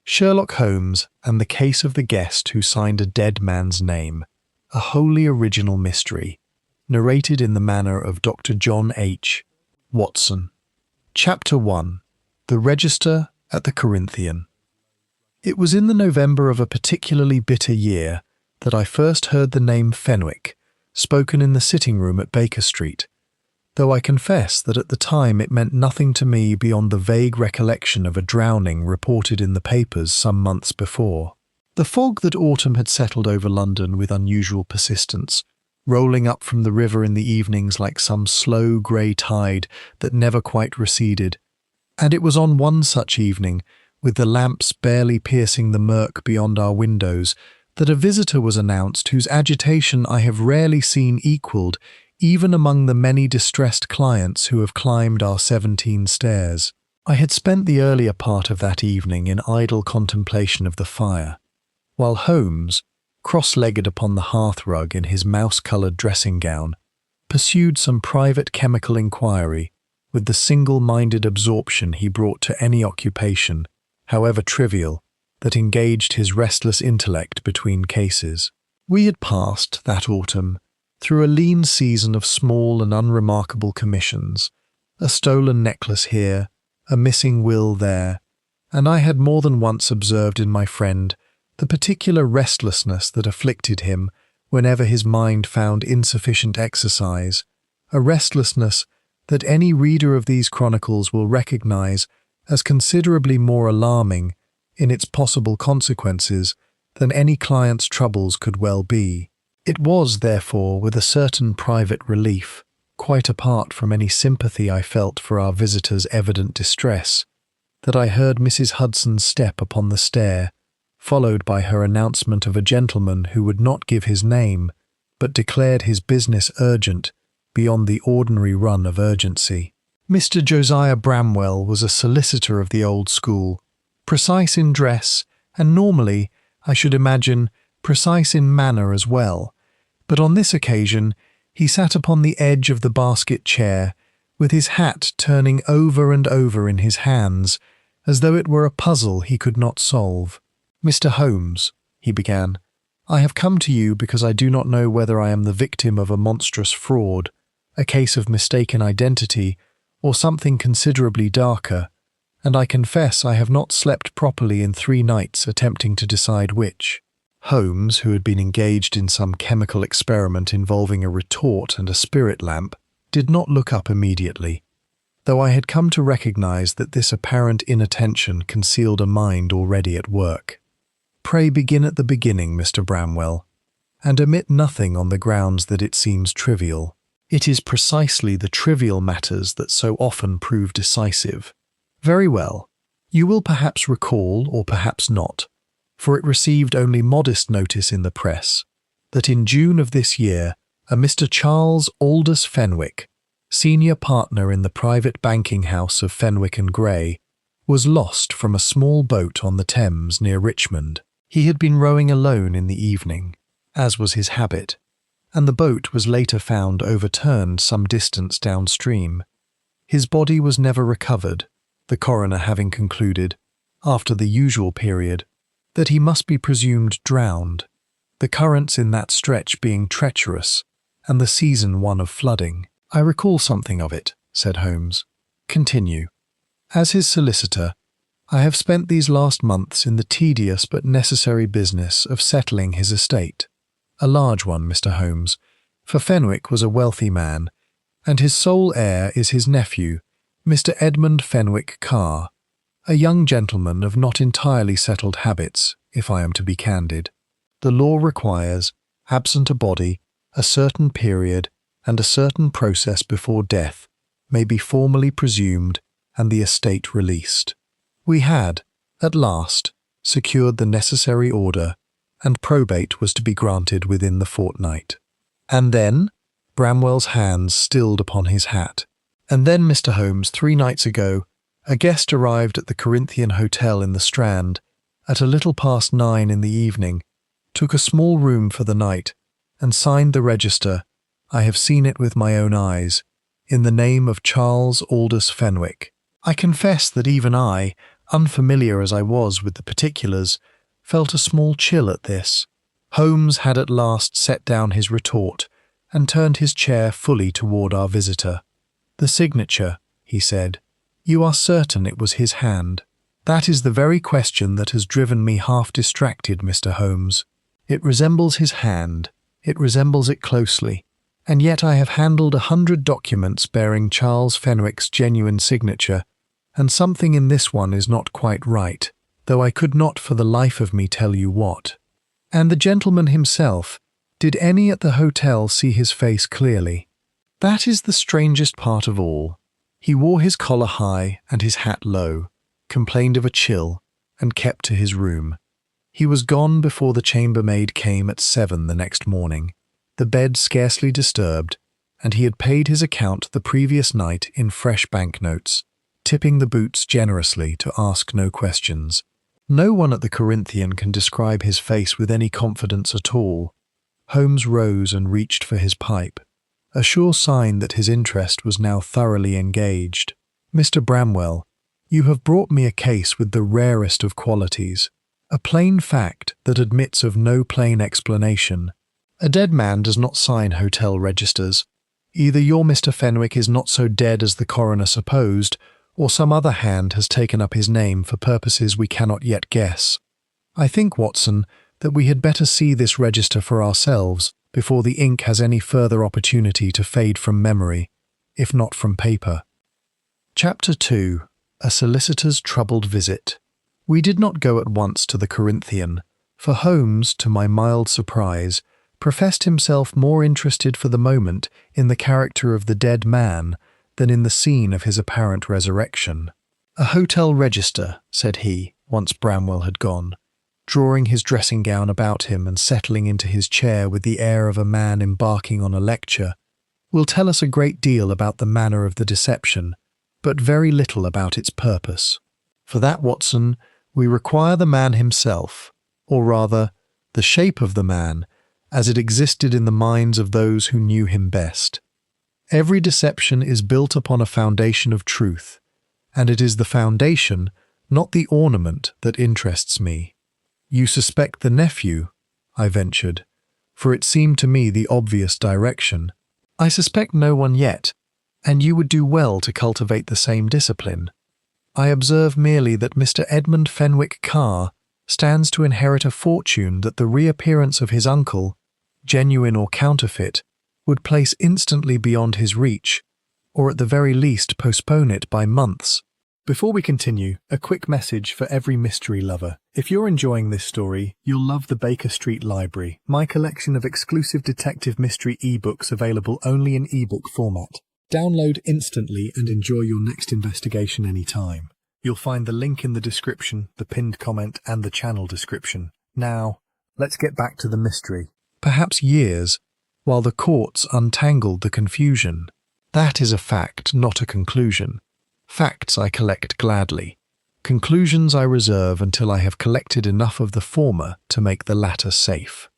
Sherlock Holmes and the Case of the Guest Who Signed a Dead Man's Name, a wholly original mystery, narrated in the manner of Dr. John H. Watson. Chapter 1. The Register at the Corinthian. It was in the November of a particularly bitter year that I first heard the name Fenwick spoken in the sitting room at Baker Street, though I confess that at the time it meant nothing to me beyond the vague recollection of a drowning reported in the papers some months before. The fog that autumn had settled over London with unusual persistence, rolling up from the river in the evenings like some slow grey tide that never quite receded, and it was on one such evening, with the lamps barely piercing the murk beyond our windows, that a visitor was announced whose agitation I have rarely seen equalled even among the many distressed clients who have climbed our 17 stairs. I had spent the earlier part of that evening in idle contemplation of the fire, while Holmes, cross-legged upon the hearth-rug in his mouse-coloured dressing-gown, pursued some private chemical inquiry with the single-minded absorption he brought to any occupation, however trivial, that engaged his restless intellect between cases. We had passed, that autumn, through a lean season of small and unremarkable commissions, a stolen necklace here, a missing will there, and I had more than once observed in my friend the particular restlessness that afflicted him whenever his mind found insufficient exercise, a restlessness that any reader of these chronicles will recognize as considerably more alarming in its possible consequences than any client's troubles could well be. It was, therefore, with a certain private relief, quite apart from any sympathy I felt for our visitor's evident distress, that I heard Mrs. Hudson's step upon the stair, followed by her announcement of a gentleman who would not give his name, but declared his business urgent beyond the ordinary run of urgency. Mr. Josiah Bramwell was a solicitor of the old school, precise in dress, and normally, I should imagine, precise in manner as well. But on this occasion he sat upon the edge of the basket chair, with his hat turning over and over in his hands, as though it were a puzzle he could not solve. "Mr. Holmes," he began, "I have come to you because I do not know whether I am the victim of a monstrous fraud, a case of mistaken identity, or something considerably darker, and I confess I have not slept properly in 3 nights attempting to decide which." Holmes, who had been engaged in some chemical experiment involving a retort and a spirit lamp, did not look up immediately, though I had come to recognize that this apparent inattention concealed a mind already at work. "Pray begin at the beginning, Mr. Bramwell, and omit nothing on the grounds that it seems trivial. It is precisely the trivial matters that so often prove decisive. Very well. You will perhaps recall, or perhaps not, for it received only modest notice in the press, that in June of this year a Mr. Charles Aldous Fenwick, senior partner in the private banking house of Fenwick and Grey, was lost from a small boat on the Thames near Richmond. He had been rowing alone in the evening, as was his habit, and the boat was later found overturned some distance downstream. His body was never recovered, the coroner having concluded, after the usual period, that he must be presumed drowned, the currents in that stretch being treacherous, and the season one of flooding. "I recall something of it," said Holmes. "Continue." "As his solicitor, I have spent these last months in the tedious but necessary business of settling his estate. A large one, Mr. Holmes, for Fenwick was a wealthy man, and his sole heir is his nephew, Mr. Edmund Fenwick Carr, a young gentleman of not entirely settled habits, if I am to be candid. The law requires, absent a body, a certain period and a certain process before death may be formally presumed and the estate released. We had, at last, secured the necessary order, and probate was to be granted within the fortnight. And then, Bramwell's hands stilled upon his hat, and then, Mr. Holmes, 3 nights ago, a guest arrived at the Corinthian Hotel in the Strand at a little past 9 in the evening, took a small room for the night, and signed the register, I have seen it with my own eyes, in the name of Charles Aldous Fenwick. I confess that even I, Unfamiliar as I was with the particulars, felt a small chill at this. Holmes had at last set down his retort and turned his chair fully toward our visitor. "The signature," he said. "You are certain it was his hand?" "That is the very question that has driven me half distracted, Mr. Holmes. It resembles his hand. It resembles it closely. And yet I have handled 100 documents bearing Charles Fenwick's genuine signature, and something in this one is not quite right, though I could not for the life of me tell you what." "And the gentleman himself, did any at the hotel see his face clearly?" "That is the strangest part of all. He wore his collar high and his hat low, complained of a chill, and kept to his room. He was gone before the chambermaid came at 7 the next morning, the bed scarcely disturbed, and he had paid his account the previous night in fresh banknotes, tipping the boots generously to ask no questions. No one at the Corinthian can describe his face with any confidence at all." Holmes rose and reached for his pipe, a sure sign that his interest was now thoroughly engaged. "Mr. Bramwell, you have brought me a case with the rarest of qualities, a plain fact that admits of no plain explanation. A dead man does not sign hotel registers. Either your Mr. Fenwick is not so dead as the coroner supposed, or some other hand has taken up his name for purposes we cannot yet guess. I think, Watson, that we had better see this register for ourselves before the ink has any further opportunity to fade from memory, if not from paper." Chapter 2. A Solicitor's Troubled Visit. We did not go at once to the Corinthian, for Holmes, to my mild surprise, professed himself more interested for the moment in the character of the dead man than in the scene of his apparent resurrection. "A hotel register," said he, once Bramwell had gone, drawing his dressing gown about him and settling into his chair with the air of a man embarking on a lecture, "will tell us a great deal about the manner of the deception, but very little about its purpose. For that, Watson, we require the man himself, or rather, the shape of the man, as it existed in the minds of those who knew him best. Every deception is built upon a foundation of truth, and it is the foundation, not the ornament, that interests me." "You suspect the nephew?" I ventured, for it seemed to me the obvious direction. "I suspect no one yet, and you would do well to cultivate the same discipline. I observe merely that Mr. Edmund Fenwick Carr stands to inherit a fortune that the reappearance of his uncle, genuine or counterfeit, would place instantly beyond his reach, or at the very least postpone it by months." Before we continue, a quick message for every mystery lover. If you're enjoying this story, you'll love the Baker Street Library, my collection of exclusive detective mystery ebooks available only in ebook format. Download instantly and enjoy your next investigation anytime. You'll find the link in the description, the pinned comment, and the channel description. Now, let's get back to the mystery. Perhaps years, while the courts untangled the confusion. That is a fact, not a conclusion. Facts I collect gladly. Conclusions I reserve until I have collected enough of the former to make the latter safe.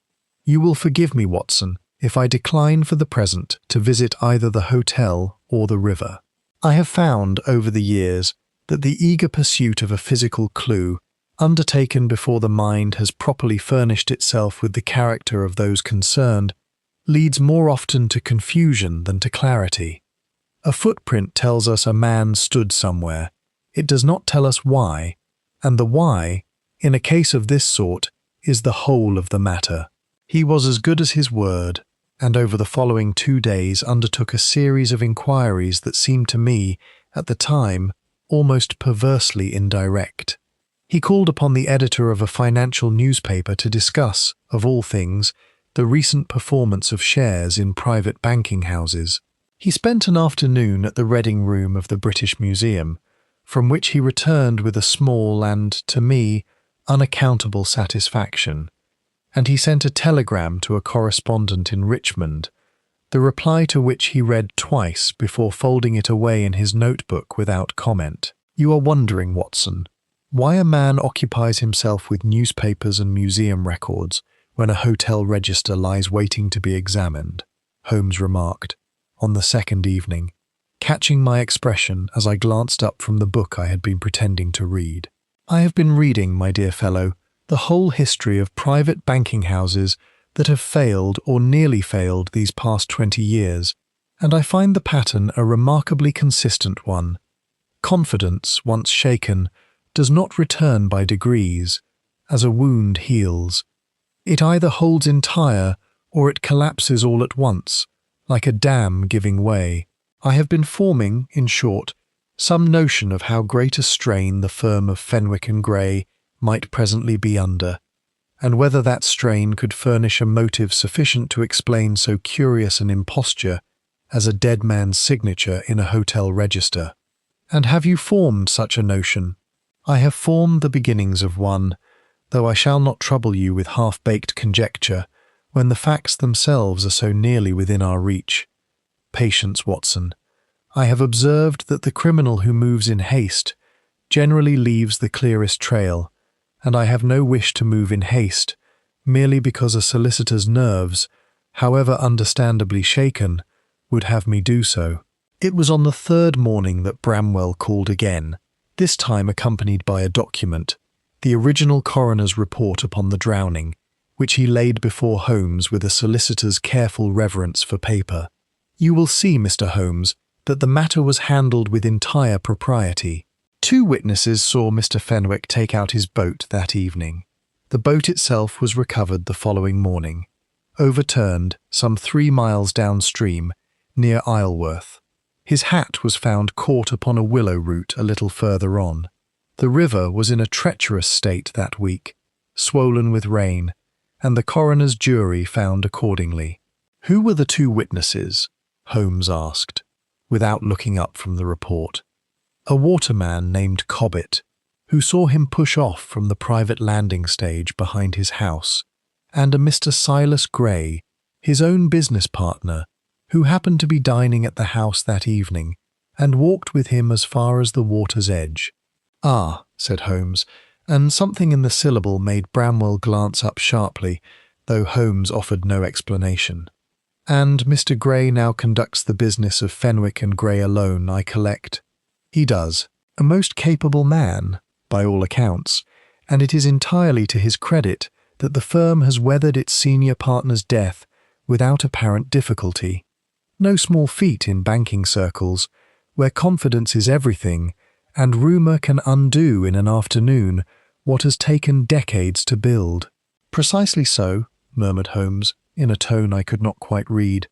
You will forgive me, Watson, if I decline for the present to visit either the hotel or the river. I have found, over the years, that the eager pursuit of a physical clue, undertaken before the mind has properly furnished itself with the character of those concerned, leads more often to confusion than to clarity. A footprint tells us a man stood somewhere. It does not tell us why, and the why, in a case of this sort, is the whole of the matter. He was as good as his word, and over the following 2 days undertook a series of inquiries that seemed to me, at the time, almost perversely indirect. He called upon the editor of a financial newspaper to discuss, of all things, the recent performance of shares in private banking houses. He spent an afternoon at the Reading Room of the British Museum, from which he returned with a small and, to me, unaccountable satisfaction, and he sent a telegram to a correspondent in Richmond, the reply to which he read twice before folding it away in his notebook without comment. You are wondering, Watson, why a man occupies himself with newspapers and museum records when a hotel register lies waiting to be examined, Holmes remarked, on the second evening, catching my expression as I glanced up from the book I had been pretending to read. I have been reading, my dear fellow, the whole history of private banking houses that have failed or nearly failed these past 20 years, and I find the pattern a remarkably consistent one. Confidence, once shaken, does not return by degrees, as a wound heals. It either holds entire or it collapses all at once, like a dam giving way. I have been forming, in short, some notion of how great a strain the firm of Fenwick and Grey might presently be under, and whether that strain could furnish a motive sufficient to explain so curious an imposture as a dead man's signature in a hotel register. And have you formed such a notion? I have formed the beginnings of one, though I shall not trouble you with half-baked conjecture when the facts themselves are so nearly within our reach. Patience, Watson. I have observed that the criminal who moves in haste generally leaves the clearest trail, and I have no wish to move in haste, merely because a solicitor's nerves, however understandably shaken, would have me do so. It was on the third morning that Bramwell called again, this time accompanied by a document, the original coroner's report upon the drowning, which he laid before Holmes with a solicitor's careful reverence for paper. You will see, Mr. Holmes, that the matter was handled with entire propriety. 2 witnesses saw Mr. Fenwick take out his boat that evening. The boat itself was recovered the following morning, overturned some 3 miles downstream, near Isleworth. His hat was found caught upon a willow root a little further on. The river was in a treacherous state that week, swollen with rain, and the coroner's jury found accordingly. Who were the 2 witnesses? Holmes asked, without looking up from the report. A waterman named Cobbett, who saw him push off from the private landing stage behind his house, and a Mr. Silas Grey, his own business partner, who happened to be dining at the house that evening, and walked with him as far as the water's edge. Ah, said Holmes, and something in the syllable made Bramwell glance up sharply, though Holmes offered no explanation. And Mr. Grey now conducts the business of Fenwick and Grey alone, I collect. He does. A most capable man, by all accounts, and it is entirely to his credit that the firm has weathered its senior partner's death without apparent difficulty. No small feat in banking circles, where confidence is everything, and rumour can undo in an afternoon what has taken decades to build. Precisely so, murmured Holmes, in a tone I could not quite read.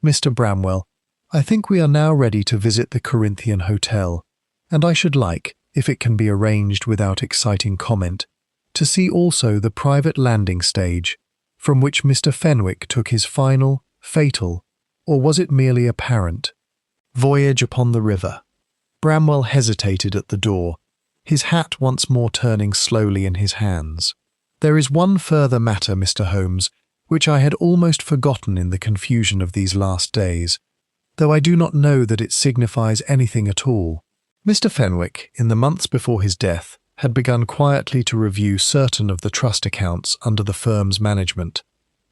Mr. Bramwell, I think we are now ready to visit the Corinthian Hotel, and I should like, if it can be arranged without exciting comment, to see also the private landing stage, from which Mr. Fenwick took his final, fatal, or was it merely apparent, voyage upon the river. Bramwell hesitated at the door, his hat once more turning slowly in his hands. There is one further matter, Mr. Holmes, which I had almost forgotten in the confusion of these last days, though I do not know that it signifies anything at all. Mr. Fenwick, in the months before his death, had begun quietly to review certain of the trust accounts under the firm's management,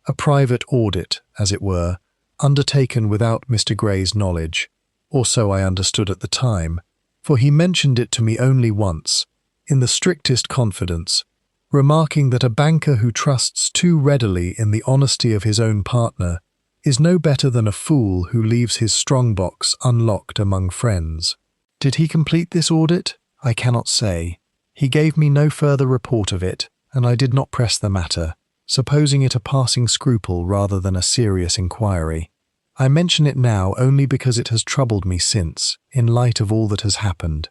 a private audit, as it were, undertaken without Mr. Grey's knowledge, or so I understood at the time, for he mentioned it to me only once, in the strictest confidence, remarking that a banker who trusts too readily in the honesty of his own partner is no better than a fool who leaves his strong-box unlocked among friends. Did he complete this audit? I cannot say. He gave me no further report of it, and I did not press the matter, supposing it a passing scruple rather than a serious inquiry. I mention it now only because it has troubled me since, in light of all that has happened.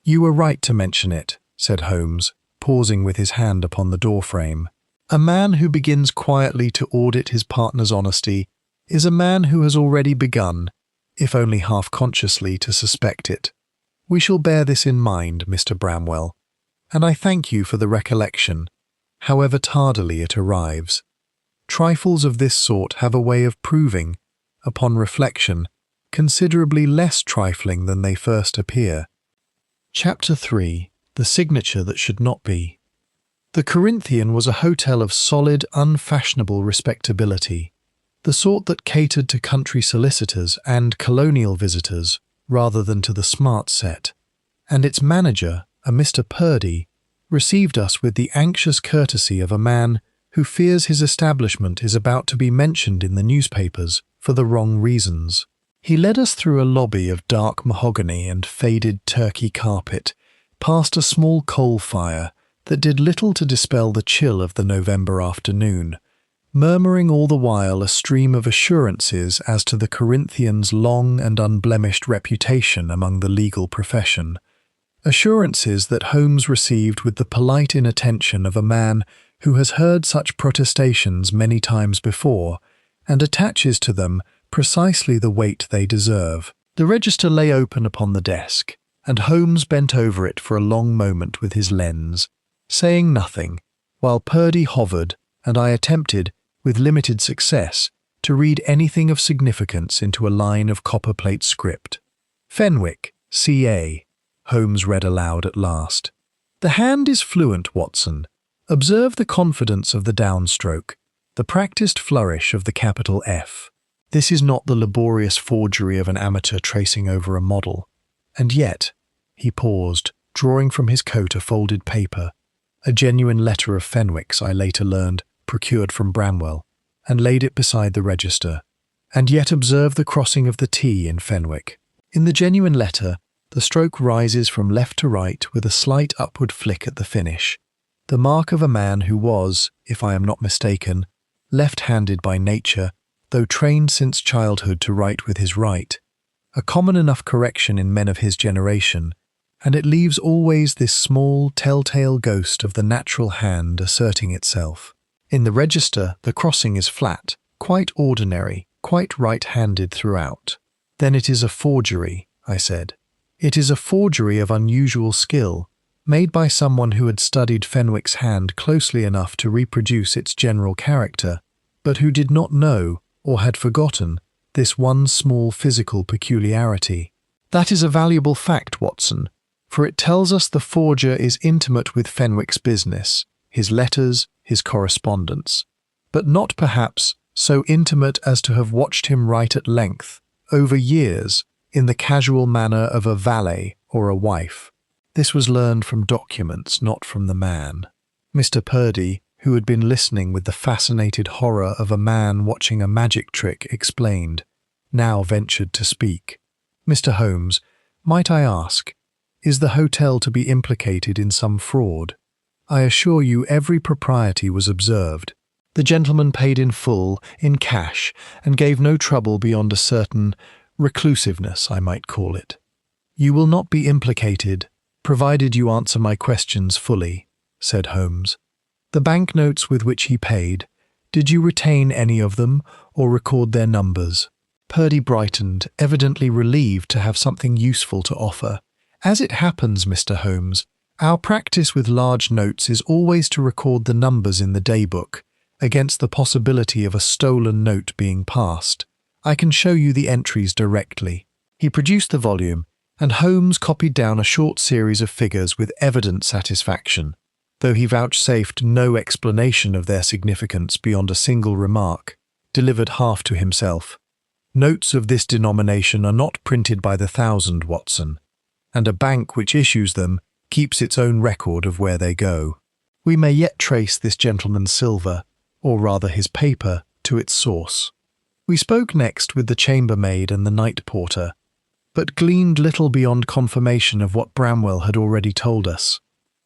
You were right to mention it, said Holmes, pausing with his hand upon the door-frame. A man who begins quietly to audit his partner's honesty is a man who has already begun, if only half-consciously, to suspect it. We shall bear this in mind, Mr. Bramwell, and I thank you for the recollection, however tardily it arrives. Trifles of this sort have a way of proving, upon reflection, considerably less trifling than they first appear. Chapter 3. The Signature That Should Not Be. The Corinthian was a hotel of solid, unfashionable respectability, the sort that catered to country solicitors and colonial visitors rather than to the smart set, and its manager, a Mr. Purdy, received us with the anxious courtesy of a man who fears his establishment is about to be mentioned in the newspapers for the wrong reasons. He led us through a lobby of dark mahogany and faded turkey carpet, past a small coal fire that did little to dispel the chill of the November afternoon, murmuring all the while a stream of assurances as to the Corinthians' long and unblemished reputation among the legal profession. Assurances that Holmes received with the polite inattention of a man who has heard such protestations many times before, and attaches to them precisely the weight they deserve. The register lay open upon the desk, and Holmes bent over it for a long moment with his lens, saying nothing, while Purdy hovered, and I attempted, with limited success, to read anything of significance into a line of copperplate script. "Fenwick, C.A.," Holmes read aloud at last. "The hand is fluent, Watson. Observe the confidence of the downstroke, the practised flourish of the capital F. This is not the laborious forgery of an amateur tracing over a model. And yet," he paused, drawing from his coat a folded paper, a genuine letter of Fenwick's, I later learned, procured from Bramwell, and laid it beside the register. "And yet observe the crossing of the T in Fenwick. In the genuine letter, the stroke rises from left to right with a slight upward flick at the finish, the mark of a man who was, if I am not mistaken, left-handed by nature, though trained since childhood to write with his right, a common enough correction in men of his generation, and it leaves always this small, telltale ghost of the natural hand asserting itself. In the register, the crossing is flat, quite ordinary, quite right-handed throughout." "Then it is a forgery," I said. "It is a forgery of unusual skill, made by someone who had studied Fenwick's hand closely enough to reproduce its general character, but who did not know, or had forgotten, this one small physical peculiarity. That is a valuable fact, Watson, for it tells us the forger is intimate with Fenwick's business, his letters, his correspondence, but not perhaps so intimate as to have watched him write at length, over years, in the casual manner of a valet or a wife. This was learned from documents, not from the man." Mr. Purdy, who had been listening with the fascinated horror of a man watching a magic trick, explained, now ventured to speak. "Mr. Holmes, might I ask, is the hotel to be implicated in some fraud? I assure you every propriety was observed. The gentleman paid in full, in cash, and gave no trouble beyond a certain reclusiveness, I might call it. You will not be implicated, provided you answer my questions fully," said Holmes. "The banknotes with which he paid, did you retain any of them or record their numbers?" Purdy brightened, evidently relieved to have something useful to offer. "As it happens, Mr. Holmes, our practice with large notes is always to record the numbers in the daybook, against the possibility of a stolen note being passed. I can show you the entries directly." He produced the volume, and Holmes copied down a short series of figures with evident satisfaction, though he vouchsafed no explanation of their significance beyond a single remark, delivered half to himself. "Notes of this denomination are not printed by the thousand, Watson, and a bank which issues them keeps its own record of where they go. We may yet trace this gentleman's silver, or rather his paper, to its source." We spoke next with the chambermaid and the night porter, but gleaned little beyond confirmation of what Bramwell had already told us.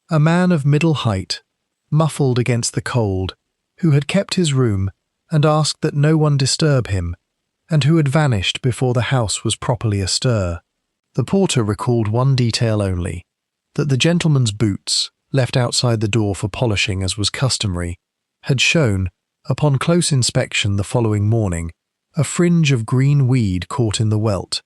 A man of middle height, muffled against the cold, who had kept his room and asked that no one disturb him, and who had vanished before the house was properly astir. The porter recalled one detail only, that the gentleman's boots, left outside the door for polishing as was customary, had shown, upon close inspection the following morning, a fringe of green weed caught in the welt,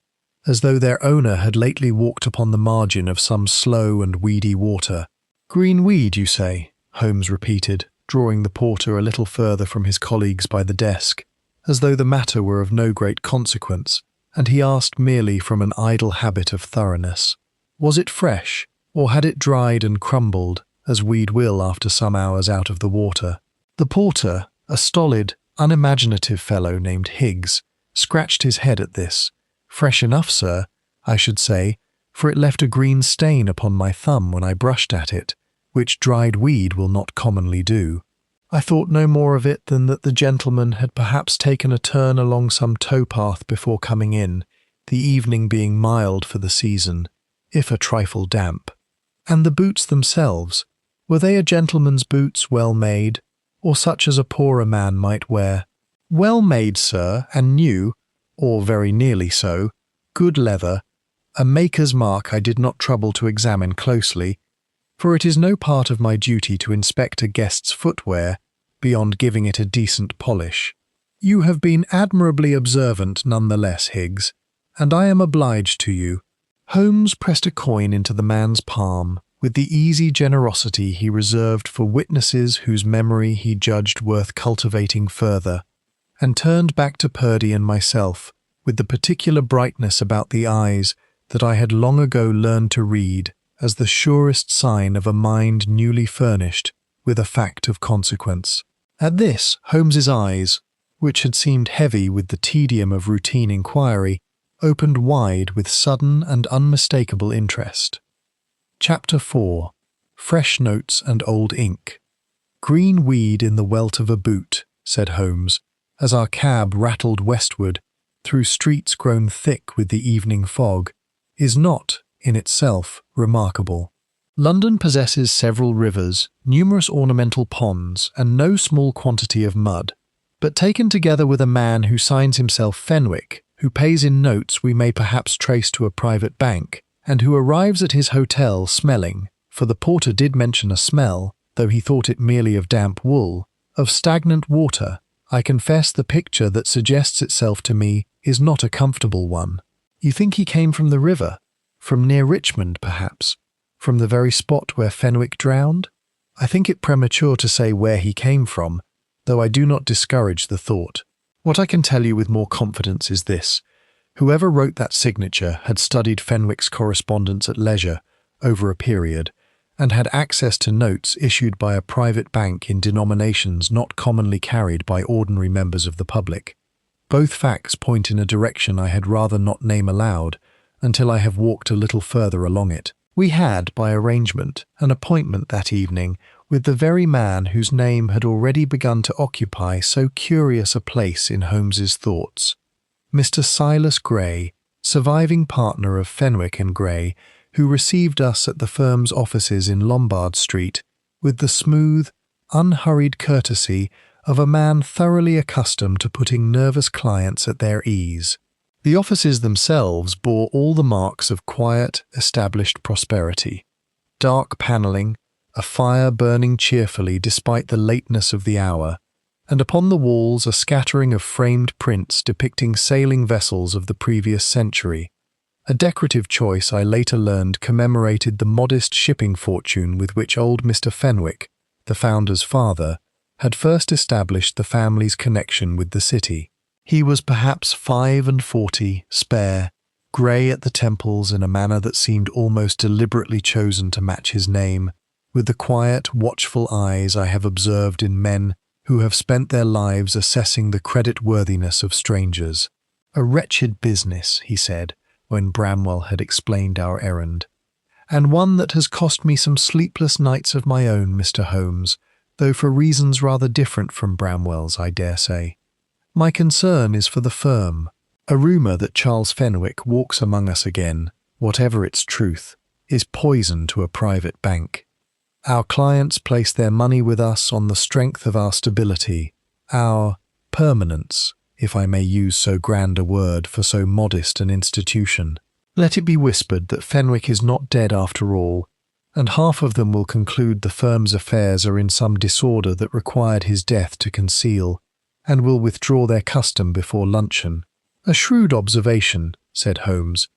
as though their owner had lately walked upon the margin of some slow and weedy water. "Green weed, you say?" Holmes repeated, drawing the porter a little further from his colleagues by the desk, as though the matter were of no great consequence, and he asked merely from an idle habit of thoroughness. Was it fresh, or had it dried and crumbled, as weed will after some hours out of the water? The porter, a stolid, unimaginative fellow named Higgs, scratched his head at this. "Fresh enough, sir, I should say, for it left a green stain upon my thumb when I brushed at it, which dried weed will not commonly do. I thought no more of it than that the gentleman had perhaps taken a turn along some towpath before coming in, the evening being mild for the season, if a trifle damp. And the boots themselves, were they a gentleman's boots, well made, or such as a poorer man might wear? Well made, sir, and new, or very nearly so, good leather, a maker's mark I did not trouble to examine closely, for it is no part of my duty to inspect a guest's footwear beyond giving it a decent polish. You have been admirably observant none the less, Higgs, and I am obliged to you. Holmes pressed a coin into the man's palm with the easy generosity he reserved for witnesses whose memory he judged worth cultivating further, and turned back to Purdy and myself with the particular brightness about the eyes that I had long ago learned to read as the surest sign of a mind newly furnished with a fact of consequence. At this, Holmes's eyes, which had seemed heavy with the tedium of routine inquiry, opened wide with sudden and unmistakable interest. Chapter 4. Fresh Notes and Old Ink. "Green weed in the welt of a boot," said Holmes, as our cab rattled westward through streets grown thick with the evening fog, "is not, in itself, remarkable. London possesses several rivers, numerous ornamental ponds, and no small quantity of mud. But taken together with a man who signs himself Fenwick, who pays in notes we may perhaps trace to a private bank, and who arrives at his hotel smelling, for the porter did mention a smell, though he thought it merely of damp wool, of stagnant water, I confess the picture that suggests itself to me is not a comfortable one. You think he came from the river? From near Richmond, perhaps? From the very spot where Fenwick drowned? I think it premature to say where he came from, though I do not discourage the thought. What I can tell you with more confidence is this. Whoever wrote that signature had studied Fenwick's correspondence at leisure over a period, and had access to notes issued by a private bank in denominations not commonly carried by ordinary members of the public. Both facts point in a direction I had rather not name aloud until I have walked a little further along it. We had, by arrangement, an appointment that evening with the very man whose name had already begun to occupy so curious a place in Holmes's thoughts. Mr. Silas Gray, surviving partner of Fenwick and Gray, who received us at the firm's offices in Lombard Street with the smooth, unhurried courtesy of a man thoroughly accustomed to putting nervous clients at their ease. The offices themselves bore all the marks of quiet, established prosperity. Dark panelling, a fire burning cheerfully despite the lateness of the hour, and upon the walls a scattering of framed prints depicting sailing vessels of the previous century. A decorative choice I later learned commemorated the modest shipping fortune with which old Mr. Fenwick, the founder's father, had first established the family's connection with the city. He was perhaps 45, spare, grey at the temples in a manner that seemed almost deliberately chosen to match his name, with the quiet, watchful eyes I have observed in men who have spent their lives assessing the creditworthiness of strangers. "A wretched business," he said, when Bramwell had explained our errand, "and one that has cost me some sleepless nights of my own, Mr. Holmes, though for reasons rather different from Bramwell's, I dare say. My concern is for the firm. A rumour that Charles Fenwick walks among us again, whatever its truth, is poison to a private bank. Our clients place their money with us on the strength of our stability, our permanence, if I may use so grand a word for so modest an institution. Let it be whispered that Fenwick is not dead after all, and half of them will conclude the firm's affairs are in some disorder that required his death to conceal, and will withdraw their custom before luncheon." "A shrewd observation," said Holmes.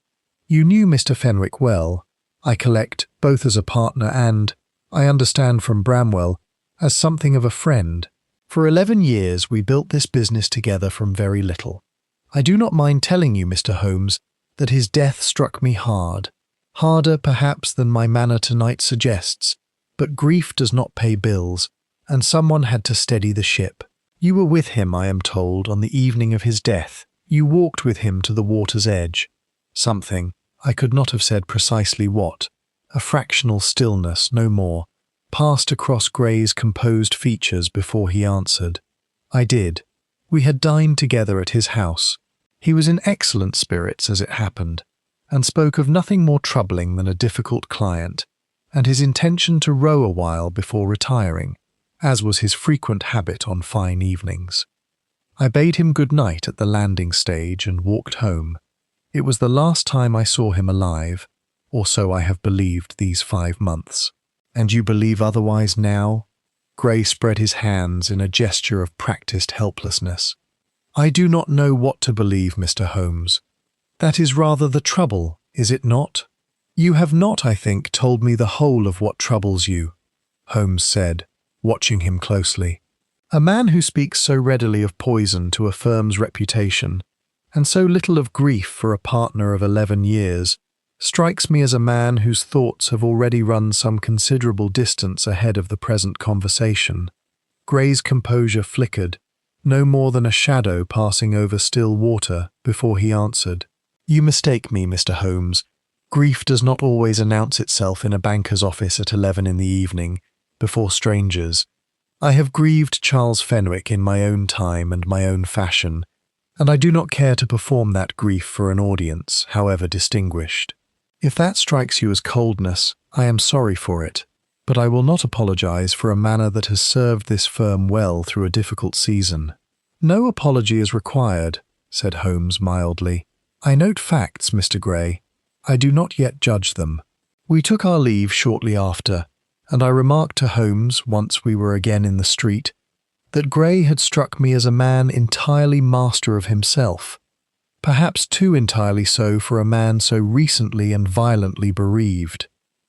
"You knew Mr. Fenwick well, I collect, both as a partner and, I understand from Bramwell, as something of a friend. For 11 years we built this business together from very little. I do not mind telling you, Mr. Holmes, that his death struck me hard, harder perhaps than my manner tonight suggests, but grief does not pay bills, and someone had to steady the ship. You were with him, I am told, on the evening of his death. You walked with him to the water's edge. Something, I could not have said precisely what, a fractional stillness, no more, passed across Gray's composed features before he answered. I did. We had dined together at his house. He was in excellent spirits as it happened, and spoke of nothing more troubling than a difficult client, and his intention to row a while before retiring, as was his frequent habit on fine evenings. I bade him good night at the landing stage and walked home. It was the last time I saw him alive, or so I have believed these 5 months. And you believe otherwise now? Gray spread his hands in a gesture of practiced helplessness. I do not know what to believe, Mr. Holmes. That is rather the trouble, is it not? You have not, I think, told me the whole of what troubles you, Holmes said, watching him closely. A man who speaks so readily of poison to a firm's reputation, and so little of grief for a partner of 11 years, strikes me as a man whose thoughts have already run some considerable distance ahead of the present conversation. Gray's composure flickered, no more than a shadow passing over still water, before he answered. You mistake me, Mr. Holmes. Grief does not always announce itself in a banker's office at 11 in the evening, before strangers. I have grieved Charles Fenwick in my own time and my own fashion, and I do not care to perform that grief for an audience, however distinguished. If that strikes you as coldness, I am sorry for it, but I will not apologize for a manner that has served this firm well through a difficult season. No apology is required, said Holmes mildly. I note facts, Mr. Gray. I do not yet judge them. We took our leave shortly after, and I remarked to Holmes, once we were again in the street, that Gray had struck me as a man entirely master of himself, perhaps too entirely so for a man so recently and violently bereaved.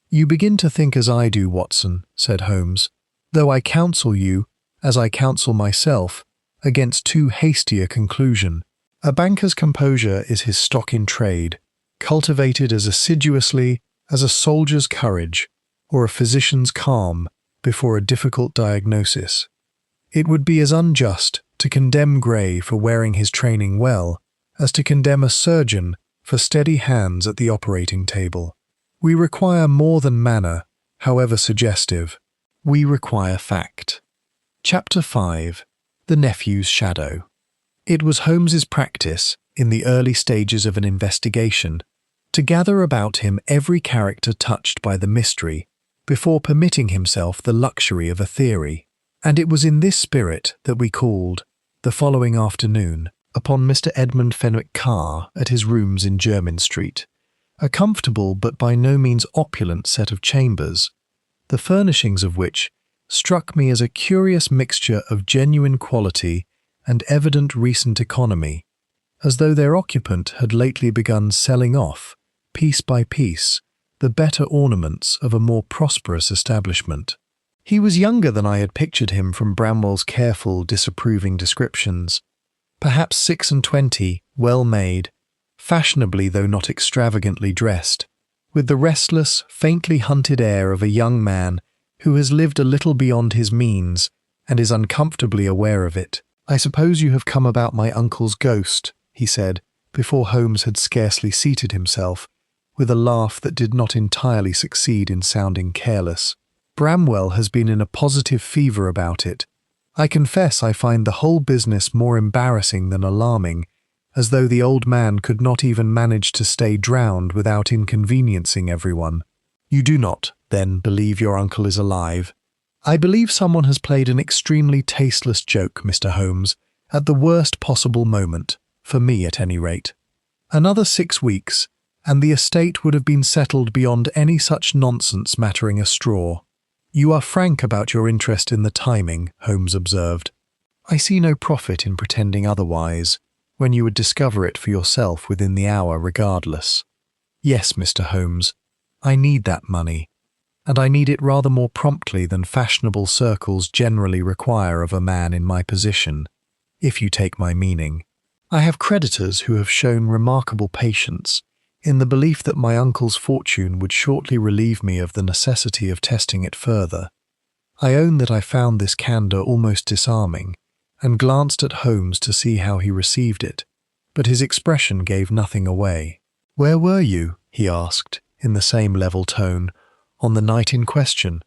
You begin to think as I do, Watson, said Holmes, though I counsel you, as I counsel myself, against too hasty a conclusion. A banker's composure is his stock in trade, cultivated as assiduously as a soldier's courage or a physician's calm before a difficult diagnosis. It would be as unjust to condemn Gray for wearing his training well as to condemn a surgeon for steady hands at the operating table. We require more than manner, however suggestive. We require fact. Chapter 5. The Nephew's Shadow. It was Holmes's practice, in the early stages of an investigation, to gather about him every character touched by the mystery before permitting himself the luxury of a theory, and it was in this spirit that we called, the following afternoon, upon Mr. Edmund Fenwick Carr at his rooms in Jermyn Street, a comfortable but by no means opulent set of chambers, the furnishings of which struck me as a curious mixture of genuine quality and evident recent economy, as though their occupant had lately begun selling off, piece by piece, the better ornaments of a more prosperous establishment. He was younger than I had pictured him from Bramwell's careful, disapproving descriptions, perhaps 26, well-made, fashionably though not extravagantly dressed, with the restless, faintly hunted air of a young man who has lived a little beyond his means and is uncomfortably aware of it. I suppose you have come about my uncle's ghost, he said, before Holmes had scarcely seated himself, with a laugh that did not entirely succeed in sounding careless. Bramwell has been in a positive fever about it. I confess I find the whole business more embarrassing than alarming, as though the old man could not even manage to stay drowned without inconveniencing everyone. You do not, then, believe your uncle is alive? I believe someone has played an extremely tasteless joke, Mr. Holmes, at the worst possible moment, for me at any rate. Another 6 weeks, and the estate would have been settled beyond any such nonsense mattering a straw. You are frank about your interest in the timing, Holmes observed. I see no profit in pretending otherwise, when you would discover it for yourself within the hour regardless. Yes, Mr. Holmes, I need that money, and I need it rather more promptly than fashionable circles generally require of a man in my position, if you take my meaning. I have creditors who have shown remarkable patience, in the belief that my uncle's fortune would shortly relieve me of the necessity of testing it further. I own that I found this candour almost disarming, and glanced at Holmes to see how he received it, but his expression gave nothing away. "Where were you?" he asked, in the same level tone, "on the night in question?"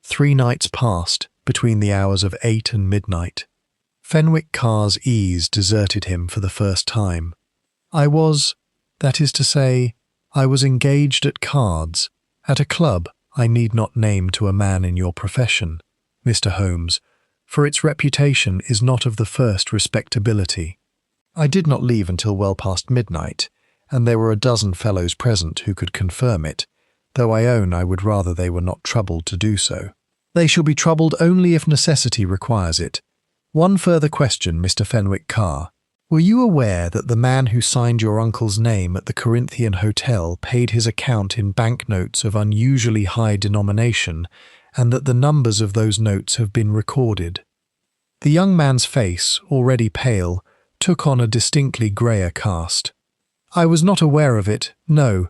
3 nights passed between the hours of 8 and midnight. Fenwick Carr's ease deserted him for the first time. That is to say, I was engaged at cards, at a club I need not name to a man in your profession, Mr. Holmes, for its reputation is not of the first respectability. I did not leave until well past midnight, and there were a dozen fellows present who could confirm it, though I own I would rather they were not troubled to do so. They shall be troubled only if necessity requires it. One further question, Mr. Fenwick Carr. Were you aware that the man who signed your uncle's name at the Corinthian Hotel paid his account in banknotes of unusually high denomination, and that the numbers of those notes have been recorded? The young man's face, already pale, took on a distinctly greyer cast. I was not aware of it, no.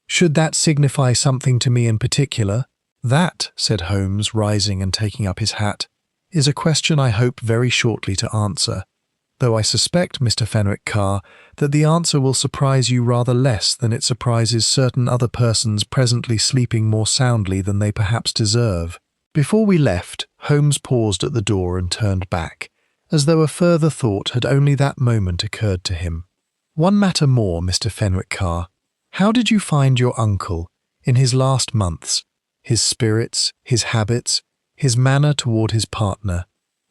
Should that signify something to me in particular? That, said Holmes, rising and taking up his hat, is a question I hope very shortly to answer, though I suspect, Mr. Fenwick Carr, that the answer will surprise you rather less than it surprises certain other persons presently sleeping more soundly than they perhaps deserve. Before we left, Holmes paused at the door and turned back, as though a further thought had only that moment occurred to him. One matter more, Mr. Fenwick Carr. How did you find your uncle, in his last months, his spirits, his habits, his manner toward his partner?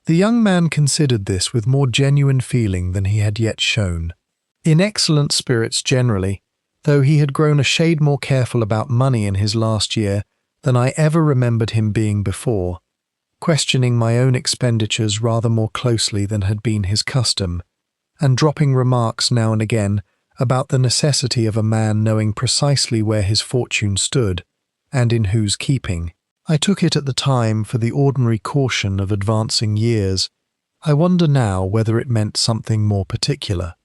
The young man considered this with more genuine feeling than he had yet shown. In excellent spirits generally, though he had grown a shade more careful about money in his last year than I ever remembered him being before, questioning my own expenditures rather more closely than had been his custom, and dropping remarks now and again about the necessity of a man knowing precisely where his fortune stood, and in whose keeping. I took it at the time for the ordinary caution of advancing years. I wonder now whether it meant something more particular.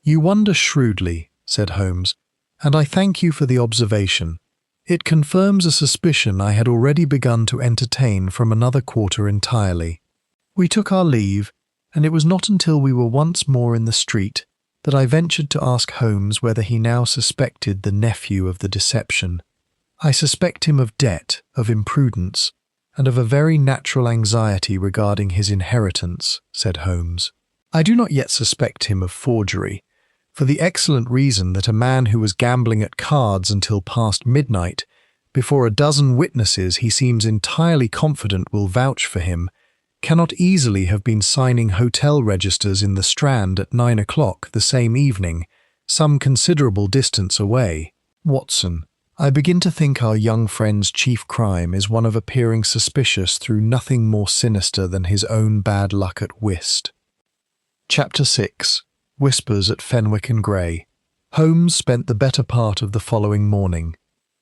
You wonder shrewdly, said Holmes, and I thank you for the observation. It confirms a suspicion I had already begun to entertain from another quarter entirely. We took our leave, and it was not until we were once more in the street that I ventured to ask Holmes whether he now suspected the nephew of the deception. I suspect him of debt, of imprudence, and of a very natural anxiety regarding his inheritance, said Holmes. I do not yet suspect him of forgery, for the excellent reason that a man who was gambling at cards until past midnight, before a dozen witnesses he seems entirely confident will vouch for him, cannot easily have been signing hotel registers in the Strand at 9 o'clock the same evening, some considerable distance away. Watson, I begin to think our young friend's chief crime is one of appearing suspicious through nothing more sinister than his own bad luck at whist. Chapter 6. Whispers at Fenwick and Grey. Holmes spent the better part of the following morning,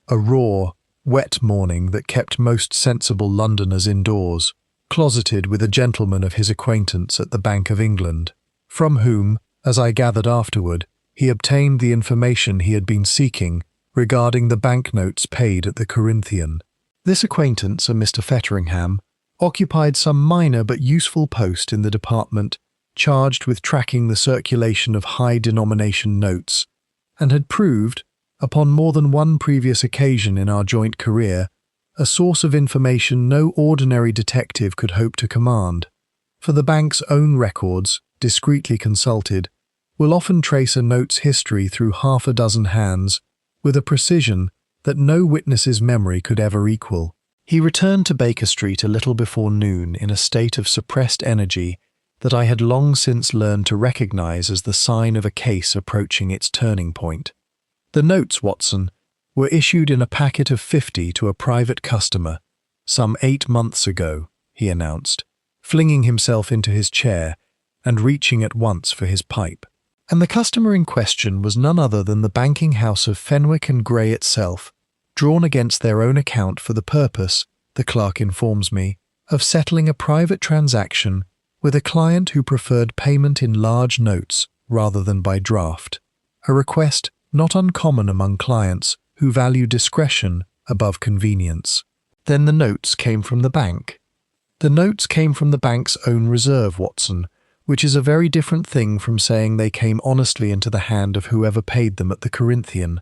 a raw, wet morning that kept most sensible Londoners indoors, closeted with a gentleman of his acquaintance at the Bank of England, from whom, as I gathered afterward, he obtained the information he had been seeking regarding the banknotes paid at the Corinthian. This acquaintance, a Mr. Fetteringham, occupied some minor but useful post in the department charged with tracking the circulation of high-denomination notes, and had proved, upon more than one previous occasion in our joint career, a source of information no ordinary detective could hope to command, for the bank's own records, discreetly consulted, will often trace a note's history through half a dozen hands with a precision that no witness's memory could ever equal. He returned to Baker Street a little before noon in a state of suppressed energy that I had long since learned to recognize as the sign of a case approaching its turning point. The notes, Watson, were issued in a packet of 50 to a private customer, some 8 months ago, he announced, flinging himself into his chair and reaching at once for his pipe. And the customer in question was none other than the banking house of Fenwick and Grey itself, drawn against their own account for the purpose, the clerk informs me, of settling a private transaction with a client who preferred payment in large notes rather than by draft, a request not uncommon among clients who value discretion above convenience. Then the notes came from the bank. The notes came from the bank's own reserve, Watson, which is a very different thing from saying they came honestly into the hand of whoever paid them at the Corinthian.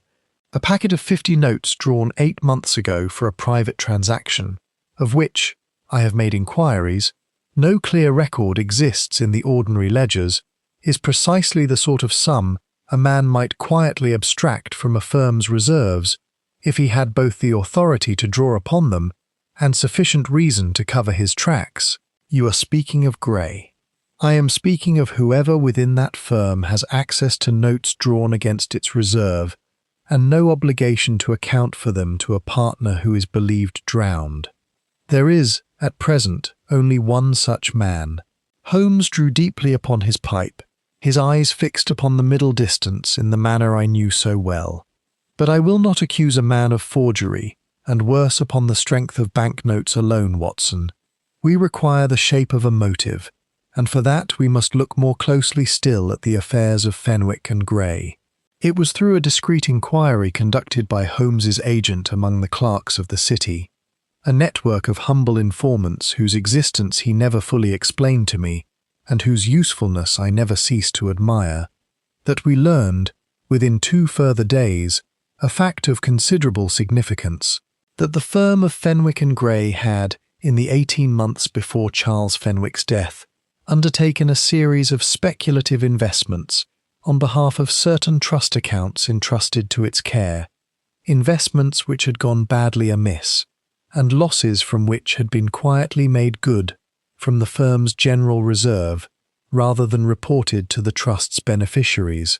A packet of 50 notes drawn 8 months ago for a private transaction, of which, I have made inquiries, no clear record exists in the ordinary ledgers, is precisely the sort of sum a man might quietly abstract from a firm's reserves if he had both the authority to draw upon them and sufficient reason to cover his tracks. You are speaking of Gray. I am speaking of whoever within that firm has access to notes drawn against its reserve and no obligation to account for them to a partner who is believed drowned. There is, at present, only one such man. Holmes drew deeply upon his pipe, his eyes fixed upon the middle distance in the manner I knew so well. But I will not accuse a man of forgery, and worse upon the strength of banknotes alone, Watson. We require the shape of a motive, and for that we must look more closely still at the affairs of Fenwick and Gray. It was through a discreet inquiry conducted by Holmes's agent among the clerks of the city, a network of humble informants whose existence he never fully explained to me, and whose usefulness I never ceased to admire, that we learned, within 2 further days, a fact of considerable significance, that the firm of Fenwick and Gray had, in the 18 months before Charles Fenwick's death, undertaken a series of speculative investments on behalf of certain trust accounts entrusted to its care, investments which had gone badly amiss, and losses from which had been quietly made good from the firm's general reserve rather than reported to the trust's beneficiaries,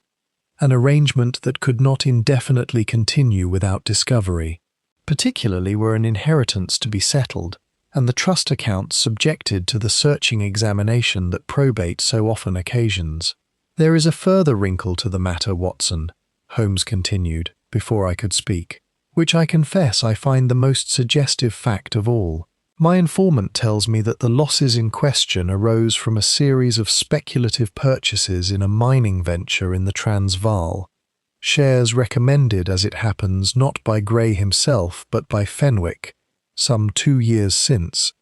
an arrangement that could not indefinitely continue without discovery. Particularly were an inheritance to be settled, and the trust accounts subjected to the searching examination that probate so often occasions. There is a further wrinkle to the matter, Watson, Holmes continued, before I could speak, which I confess I find the most suggestive fact of all. My informant tells me that the losses in question arose from a series of speculative purchases in a mining venture in the Transvaal, shares recommended, as it happens, not by Gray himself but by Fenwick, some 2 years since,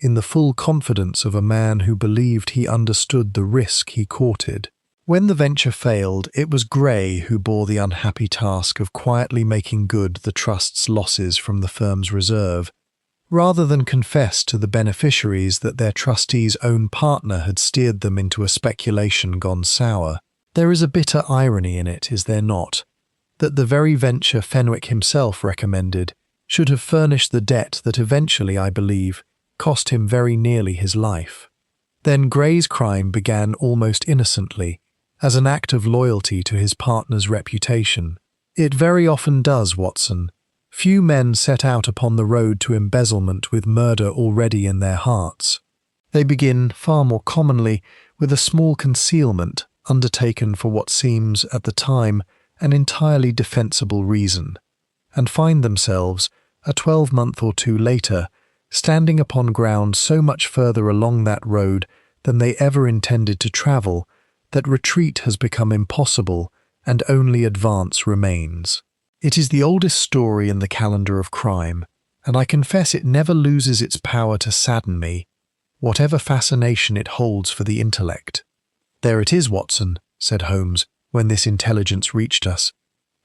in the full confidence of a man who believed he understood the risk he courted. When the venture failed, it was Gray who bore the unhappy task of quietly making good the trust's losses from the firm's reserve, rather than confess to the beneficiaries that their trustee's own partner had steered them into a speculation gone sour. There is a bitter irony in it, is there not, that the very venture Fenwick himself recommended should have furnished the debt that eventually, I believe, cost him very nearly his life. Then Gray's crime began almost innocently, as an act of loyalty to his partner's reputation. It very often does, Watson. Few men set out upon the road to embezzlement with murder already in their hearts. They begin, far more commonly, with a small concealment undertaken for what seems, at the time, an entirely defensible reason, and find themselves, a 12-month or 2 later, standing upon ground so much further along that road than they ever intended to travel that retreat has become impossible and only advance remains. It is the oldest story in the calendar of crime, and I confess it never loses its power to sadden me, whatever fascination it holds for the intellect. "There it is, Watson," said Holmes, when this intelligence reached us.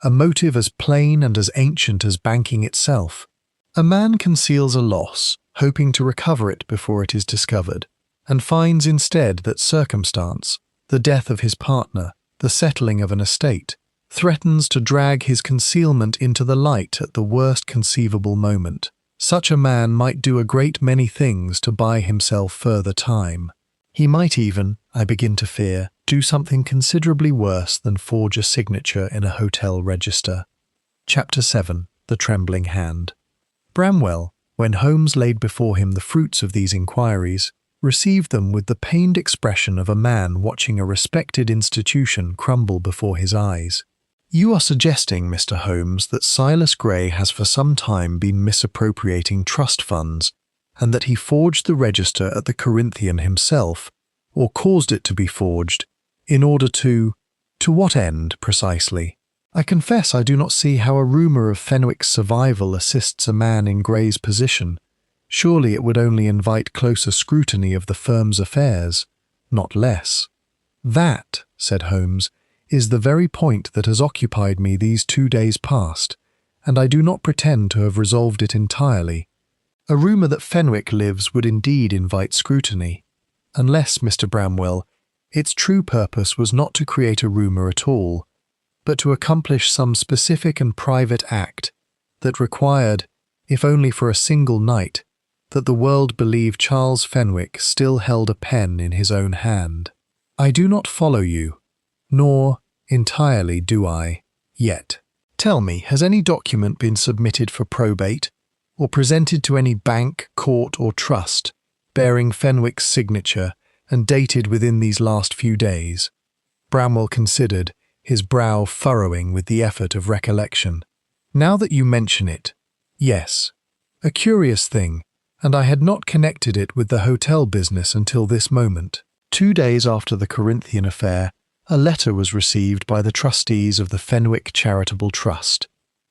"A motive as plain and as ancient as banking itself. A man conceals a loss, hoping to recover it before it is discovered, and finds instead that circumstance, the death of his partner, the settling of an estate, threatens to drag his concealment into the light at the worst conceivable moment. Such a man might do a great many things to buy himself further time. He might even, I begin to fear, do something considerably worse than forge a signature in a hotel register." Chapter 7. The Trembling Hand. Bramwell, when Holmes laid before him the fruits of these inquiries, received them with the pained expression of a man watching a respected institution crumble before his eyes. "You are suggesting, Mr. Holmes, that Silas Gray has for some time been misappropriating trust funds, and that he forged the register at the Corinthian himself, or caused it to be forged, in order to what end, precisely? I confess I do not see how a rumour of Fenwick's survival assists a man in Gray's position. Surely it would only invite closer scrutiny of the firm's affairs, not less." "That," said Holmes, "is the very point that has occupied me these 2 days past, and I do not pretend to have resolved it entirely. A rumour that Fenwick lives would indeed invite scrutiny, unless, Mr. Bramwell, its true purpose was not to create a rumour at all, but to accomplish some specific and private act that required, if only for a single night, that the world believe Charles Fenwick still held a pen in his own hand. I do not follow you, nor, entirely do I, yet. Tell me, has any document been submitted for probate, or presented to any bank, court, or trust, bearing Fenwick's signature and dated within these last few days? Bramwell considered, his brow furrowing with the effort of recollection. Now that you mention it, yes. A curious thing, and I had not connected it with the hotel business until this moment. 2 days after the Corinthian affair, a letter was received by the trustees of the Fenwick Charitable Trust,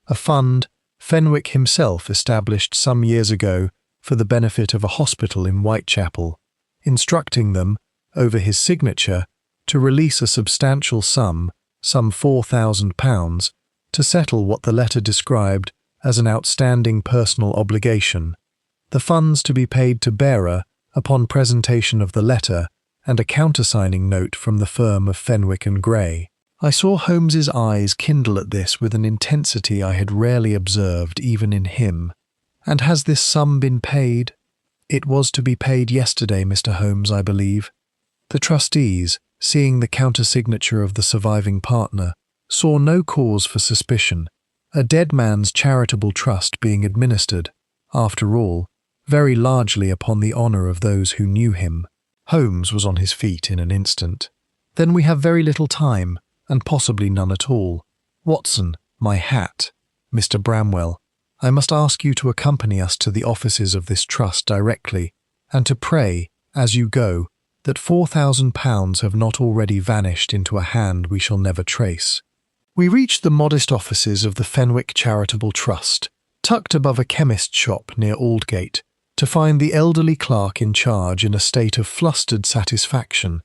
a fund Fenwick himself established some years ago for the benefit of a hospital in Whitechapel, instructing them, over his signature, to release a substantial sum, some £4,000, to settle what the letter described as an outstanding personal obligation, the funds to be paid to bearer upon presentation of the letter and a countersigning note from the firm of Fenwick and Grey. I saw Holmes's eyes kindle at this with an intensity I had rarely observed even in him. And has this sum been paid? It was to be paid yesterday, Mr. Holmes, I believe. The trustees, seeing the countersignature of the surviving partner, saw no cause for suspicion, a dead man's charitable trust being administered, after all, very largely upon the honour of those who knew him. Holmes was on his feet in an instant. Then we have very little time, and possibly none at all. Watson, my hat. Mr. Bramwell, I must ask you to accompany us to the offices of this trust directly, and to pray, as you go, that £4,000 have not already vanished into a hand we shall never trace. We reached the modest offices of the Fenwick Charitable Trust, tucked above a chemist's shop near Aldgate, to find the elderly clerk in charge in a state of flustered satisfaction,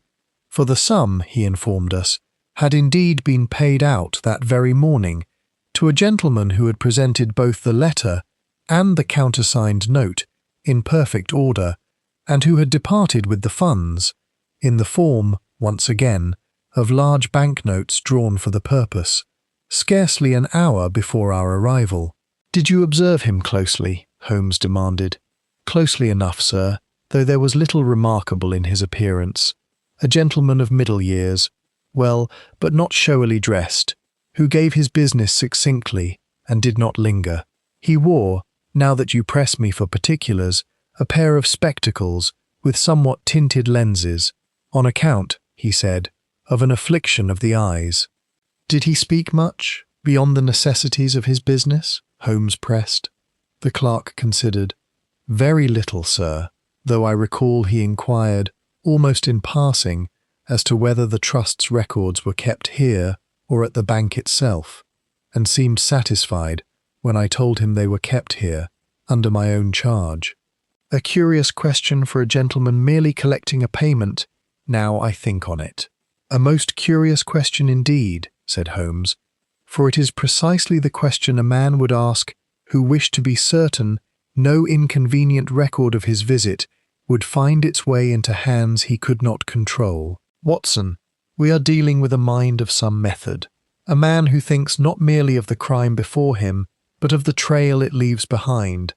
for the sum, he informed us, had indeed been paid out that very morning to a gentleman who had presented both the letter and the countersigned note in perfect order, and who had departed with the funds, in the form, once again, of large banknotes drawn for the purpose, scarcely an hour before our arrival. Did you observe him closely? Holmes demanded. Closely enough, sir, though there was little remarkable in his appearance. A gentleman of middle years, well, but not showily dressed, who gave his business succinctly and did not linger. He wore, now that you press me for particulars, a pair of spectacles with somewhat tinted lenses, on account, he said, of an affliction of the eyes. Did he speak much, beyond the necessities of his business? Holmes pressed. The clerk considered. Very little, sir, though I recall he inquired, almost in passing, as to whether the trust's records were kept here or at the bank itself, and seemed satisfied when I told him they were kept here, under my own charge. A curious question for a gentleman merely collecting a payment, now I think on it. A most curious question indeed, said Holmes, for it is precisely the question a man would ask who wished to be certain no inconvenient record of his visit would find its way into hands he could not control. Watson, we are dealing with a mind of some method, a man who thinks not merely of the crime before him, but of the trail it leaves behind,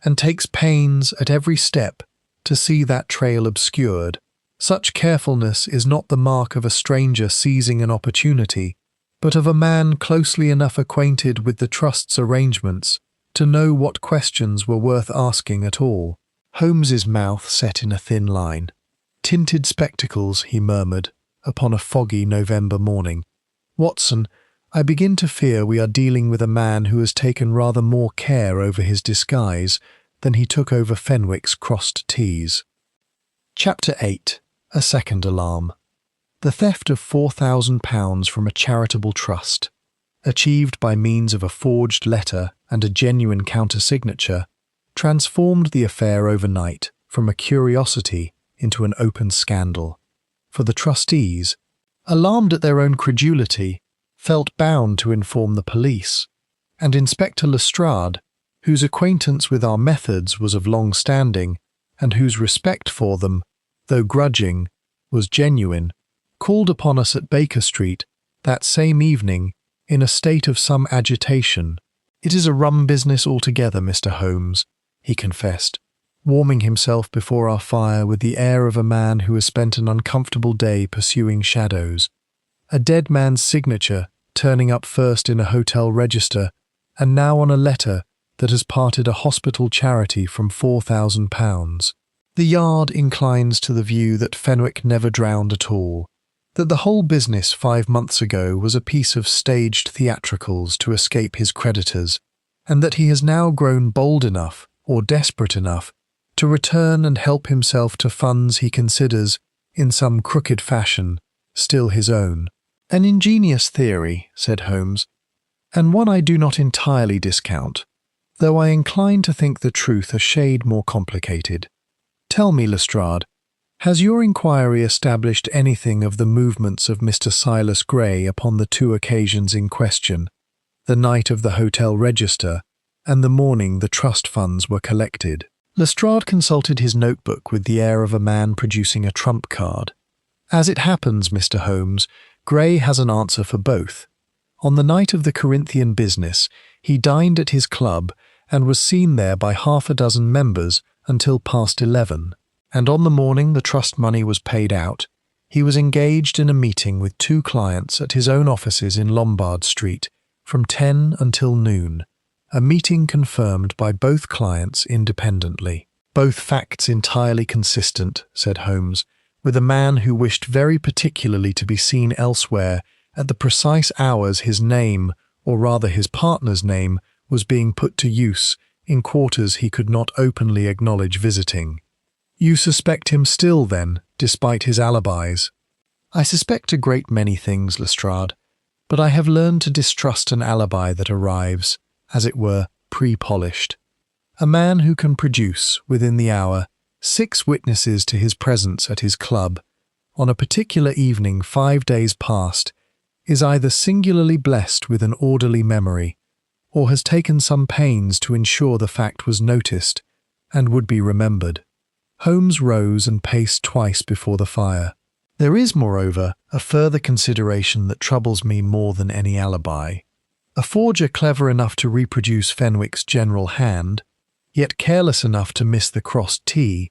and takes pains at every step to see that trail obscured. Such carefulness is not the mark of a stranger seizing an opportunity, but of a man closely enough acquainted with the trust's arrangements to know what questions were worth asking at all. Holmes's mouth set in a thin line. Tinted spectacles, he murmured, upon a foggy November morning. Watson, I begin to fear we are dealing with a man who has taken rather more care over his disguise than he took over Fenwick's crossed T's. Chapter 8. A second alarm. The theft of £4,000 from a charitable trust, achieved by means of a forged letter and a genuine countersignature, transformed the affair overnight from a curiosity into an open scandal. For the trustees, alarmed at their own credulity, felt bound to inform the police, and Inspector Lestrade, whose acquaintance with our methods was of long standing, and whose respect for them, though grudging, was genuine, called upon us at Baker Street that same evening in a state of some agitation. "It is a rum business altogether, Mr. Holmes," he confessed, warming himself before our fire with the air of a man who has spent an uncomfortable day pursuing shadows. "A dead man's signature turning up first in a hotel register, and now on a letter that has parted a hospital charity from £4,000. The Yard inclines to the view that Fenwick never drowned at all, that the whole business 5 months ago was a piece of staged theatricals to escape his creditors, and that he has now grown bold enough, or desperate enough, to return and help himself to funds he considers, in some crooked fashion, still his own." "An ingenious theory," said Holmes, "and one I do not entirely discount, though I incline to think the truth a shade more complicated. Tell me, Lestrade, has your inquiry established anything of the movements of Mr. Silas Gray upon the 2 occasions in question, the night of the hotel register and the morning the trust funds were collected?" Lestrade consulted his notebook with the air of a man producing a trump card. "As it happens, Mr. Holmes, Gray has an answer for both. On the night of the Corinthian business, he dined at his club and was seen there by 6 members until past 11, and on the morning the trust money was paid out, he was engaged in a meeting with 2 clients at his own offices in Lombard Street from 10 until noon, a meeting confirmed by both clients independently." "Both facts entirely consistent," said Holmes, "with a man who wished very particularly to be seen elsewhere at the precise hours his name, or rather his partner's name, was being put to use in quarters he could not openly acknowledge visiting." "You suspect him still, then, despite his alibis?" "I suspect a great many things, Lestrade, but I have learned to distrust an alibi that arrives, as it were, pre-polished. A man who can produce, within the hour, 6 witnesses to his presence at his club, on a particular evening 5 days past, is either singularly blessed with an orderly memory, or has taken some pains to ensure the fact was noticed and would be remembered." Holmes rose and paced twice before the fire. "There is, moreover, a further consideration that troubles me more than any alibi. A forger clever enough to reproduce Fenwick's general hand, yet careless enough to miss the crossed T,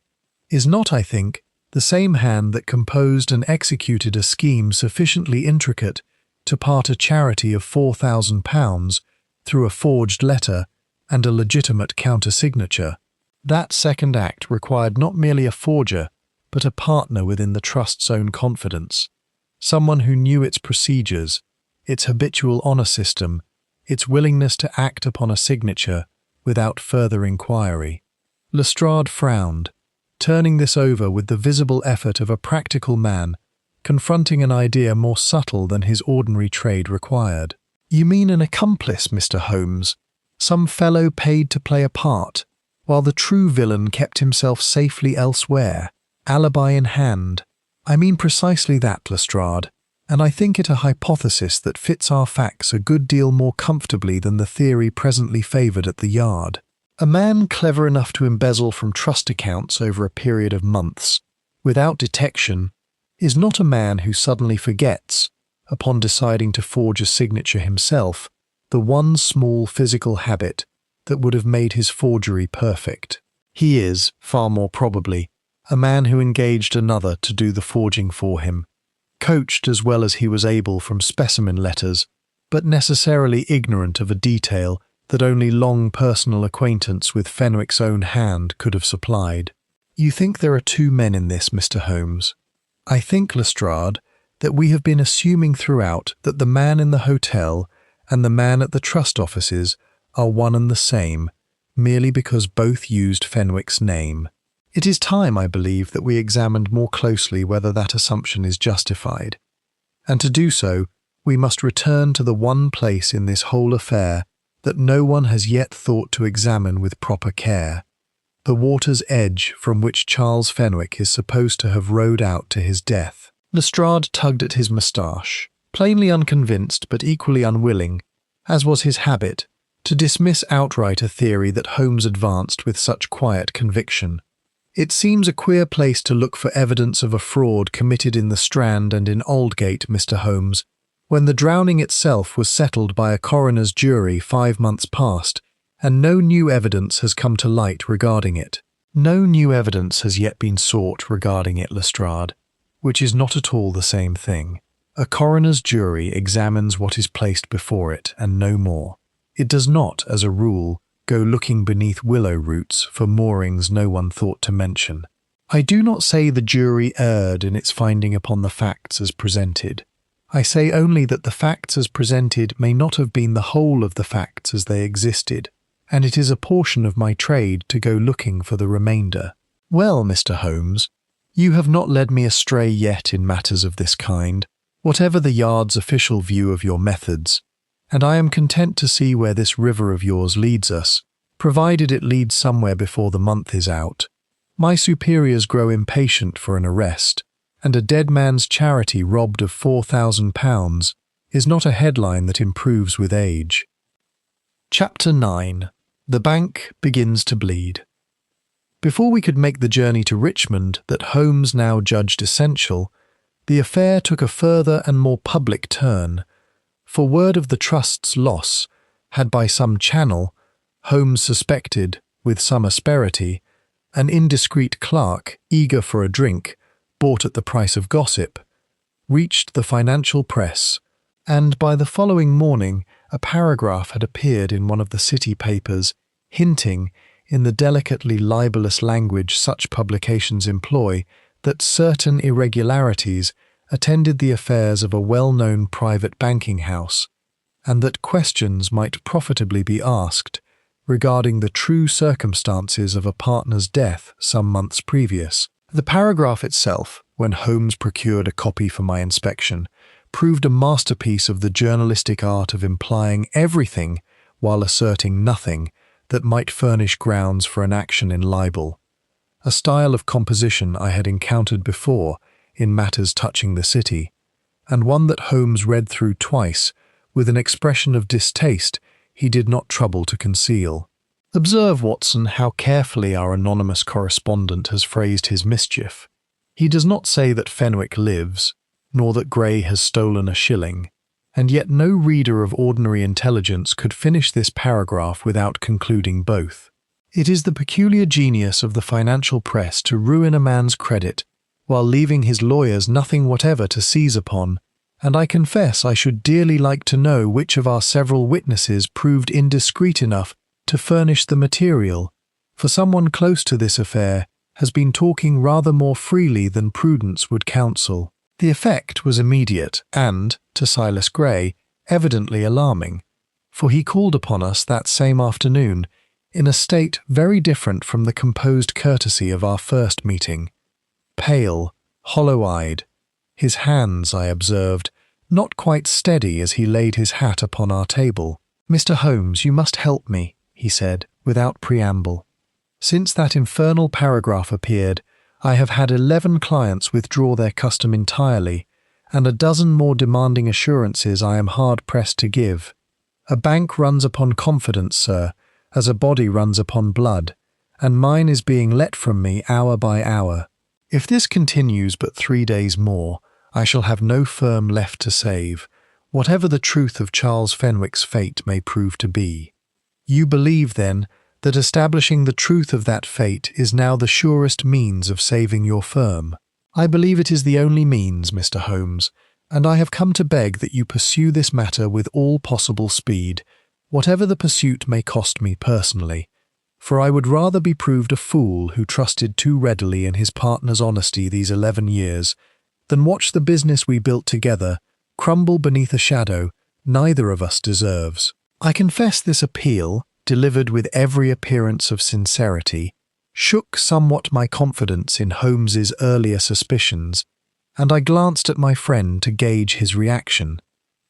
is not, I think, the same hand that composed and executed a scheme sufficiently intricate to part a charity of £4,000 through a forged letter and a legitimate countersignature. That second act required not merely a forger, but a partner within the trust's own confidence, someone who knew its procedures, its habitual honour system, its willingness to act upon a signature without further inquiry." Lestrade frowned, turning this over with the visible effort of a practical man confronting an idea more subtle than his ordinary trade required. "You mean an accomplice, Mr. Holmes, some fellow paid to play a part, while the true villain kept himself safely elsewhere, alibi in hand?" "I mean precisely that, Lestrade, and I think it a hypothesis that fits our facts a good deal more comfortably than the theory presently favoured at the Yard. A man clever enough to embezzle from trust accounts over a period of months, without detection, is not a man who suddenly forgets, upon deciding to forge a signature himself, the one small physical habit that would have made his forgery perfect. He is, far more probably, a man who engaged another to do the forging for him, coached as well as he was able from specimen letters, but necessarily ignorant of a detail that only long personal acquaintance with Fenwick's own hand could have supplied. You think there are 2 men in this, Mr. Holmes? I think, Lestrade, that we have been assuming throughout that the man in the hotel and the man at the trust offices are one and the same, merely because both used Fenwick's name. It is time, I believe, that we examined more closely whether that assumption is justified. And to do so, we must return to the one place in this whole affair that no one has yet thought to examine with proper care, the water's edge from which Charles Fenwick is supposed to have rowed out to his death. Lestrade tugged at his moustache, plainly unconvinced but equally unwilling, as was his habit, to dismiss outright a theory that Holmes advanced with such quiet conviction. It seems a queer place to look for evidence of a fraud committed in the Strand and in Aldgate, Mr. Holmes, when the drowning itself was settled by a coroner's jury 5 months past, and no new evidence has come to light regarding it. No new evidence has yet been sought regarding it, Lestrade, which is not at all the same thing. A coroner's jury examines what is placed before it, and no more. It does not, as a rule, go looking beneath willow roots for moorings no one thought to mention. I do not say the jury erred in its finding upon the facts as presented. I say only that the facts as presented may not have been the whole of the facts as they existed, and it is a portion of my trade to go looking for the remainder. Well, Mr. Holmes, you have not led me astray yet in matters of this kind, whatever the Yard's official view of your methods, and I am content to see where this river of yours leads us, provided it leads somewhere before the month is out. My superiors grow impatient for an arrest, and a dead man's charity robbed of £4,000 is not a headline that improves with age. Chapter 9. The Bank Begins to Bleed. Before we could make the journey to Richmond that Holmes now judged essential, the affair took a further and more public turn, for word of the Trust's loss had by some channel, Holmes suspected, with some asperity, an indiscreet clerk, eager for a drink, bought at the price of gossip, reached the financial press, and by the following morning a paragraph had appeared in one of the city papers, hinting, in the delicately libellous language such publications employ, that certain irregularities attended the affairs of a well-known private banking house, and that questions might profitably be asked regarding the true circumstances of a partner's death some months previous. The paragraph itself, when Holmes procured a copy for my inspection, proved a masterpiece of the journalistic art of implying everything while asserting nothing that might furnish grounds for an action in libel, a style of composition I had encountered before in matters touching the city, and one that Holmes read through twice with an expression of distaste he did not trouble to conceal. Observe, Watson, how carefully our anonymous correspondent has phrased his mischief. He does not say that Fenwick lives, nor that Gray has stolen a shilling, and yet no reader of ordinary intelligence could finish this paragraph without concluding both. It is the peculiar genius of the financial press to ruin a man's credit while leaving his lawyers nothing whatever to seize upon, and I confess I should dearly like to know which of our several witnesses proved indiscreet enough to furnish the material, for someone close to this affair has been talking rather more freely than prudence would counsel. The effect was immediate and, to Silas Gray, evidently alarming, for he called upon us that same afternoon in a state very different from the composed courtesy of our first meeting. Pale, hollow-eyed, his hands, I observed, not quite steady as he laid his hat upon our table. "Mr. Holmes, you must help me," he said, without preamble. "Since that infernal paragraph appeared, I have had 11 clients withdraw their custom entirely, and a dozen more demanding assurances I am hard-pressed to give. A bank runs upon confidence, sir, as a body runs upon blood, and mine is being let from me hour by hour. If this continues but 3 days more, I shall have no firm left to save, whatever the truth of Charles Fenwick's fate may prove to be." "You believe, then, that establishing the truth of that fate is now the surest means of saving your firm?" "I believe it is the only means, Mr. Holmes, and I have come to beg that you pursue this matter with all possible speed, whatever the pursuit may cost me personally, for I would rather be proved a fool who trusted too readily in his partner's honesty these 11 years, than watch the business we built together crumble beneath a shadow neither of us deserves." I confess this appeal, delivered with every appearance of sincerity, shook somewhat my confidence in Holmes's earlier suspicions, and I glanced at my friend to gauge his reaction.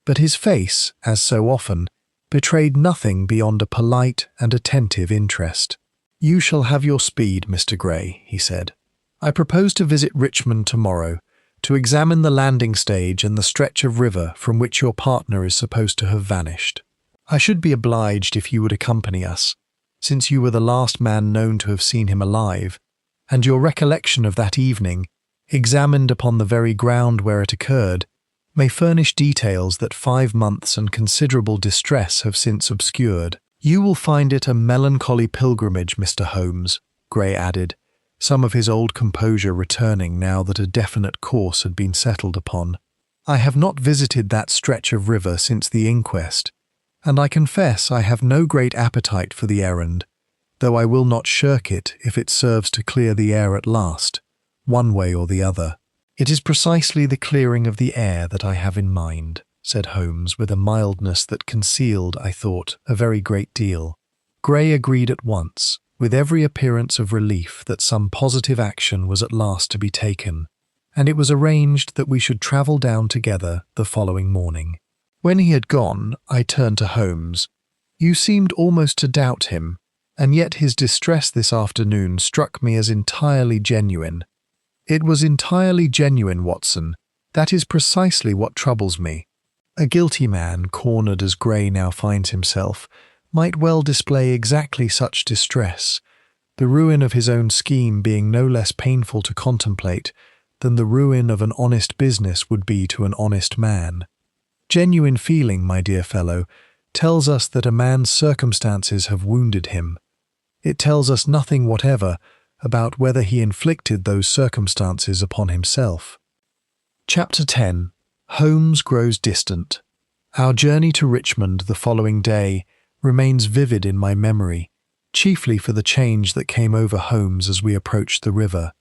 But his face, as so often, betrayed nothing beyond a polite and attentive interest. "You shall have your speed, Mr. Gray," he said. "I propose to visit Richmond tomorrow, to examine the landing stage and the stretch of river from which your partner is supposed to have vanished. I should be obliged if you would accompany us, since you were the last man known to have seen him alive, and your recollection of that evening, examined upon the very ground where it occurred, may furnish details that 5 months and considerable distress have since obscured. You will find it a melancholy pilgrimage, Mr. Holmes, Gray added, some of his old composure returning now that a definite course had been settled upon. I have not visited that stretch of river since the inquest, and I confess I have no great appetite for the errand, though I will not shirk it if it serves to clear the air at last, one way or the other. It is precisely the clearing of the air that I have in mind, said Holmes with a mildness that concealed, I thought, a very great deal. Gray agreed at once, with every appearance of relief that some positive action was at last to be taken, and it was arranged that we should travel down together the following morning. When he had gone, I turned to Holmes. You seemed almost to doubt him, and yet his distress this afternoon struck me as entirely genuine. It was entirely genuine, Watson. That is precisely what troubles me. A guilty man, cornered as Gray now finds himself, might well display exactly such distress, the ruin of his own scheme being no less painful to contemplate than the ruin of an honest business would be to an honest man. Genuine feeling, my dear fellow, tells us that a man's circumstances have wounded him. It tells us nothing whatever about whether he inflicted those circumstances upon himself. Chapter 10. Holmes grows distant. Our journey to Richmond the following day remains vivid in my memory, chiefly for the change that came over Holmes as we approached the river,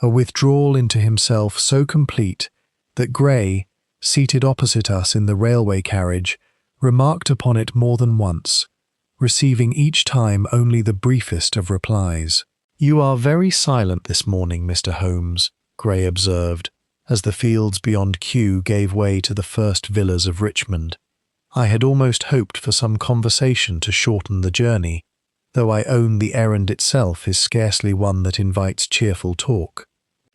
a withdrawal into himself so complete that Gray, seated opposite us in the railway carriage, remarked upon it more than once, receiving each time only the briefest of replies. "You are very silent this morning, Mr. Holmes," Gray observed, as the fields beyond Kew gave way to the first villas of Richmond. I had almost hoped for some conversation to shorten the journey, though I own the errand itself is scarcely one that invites cheerful talk.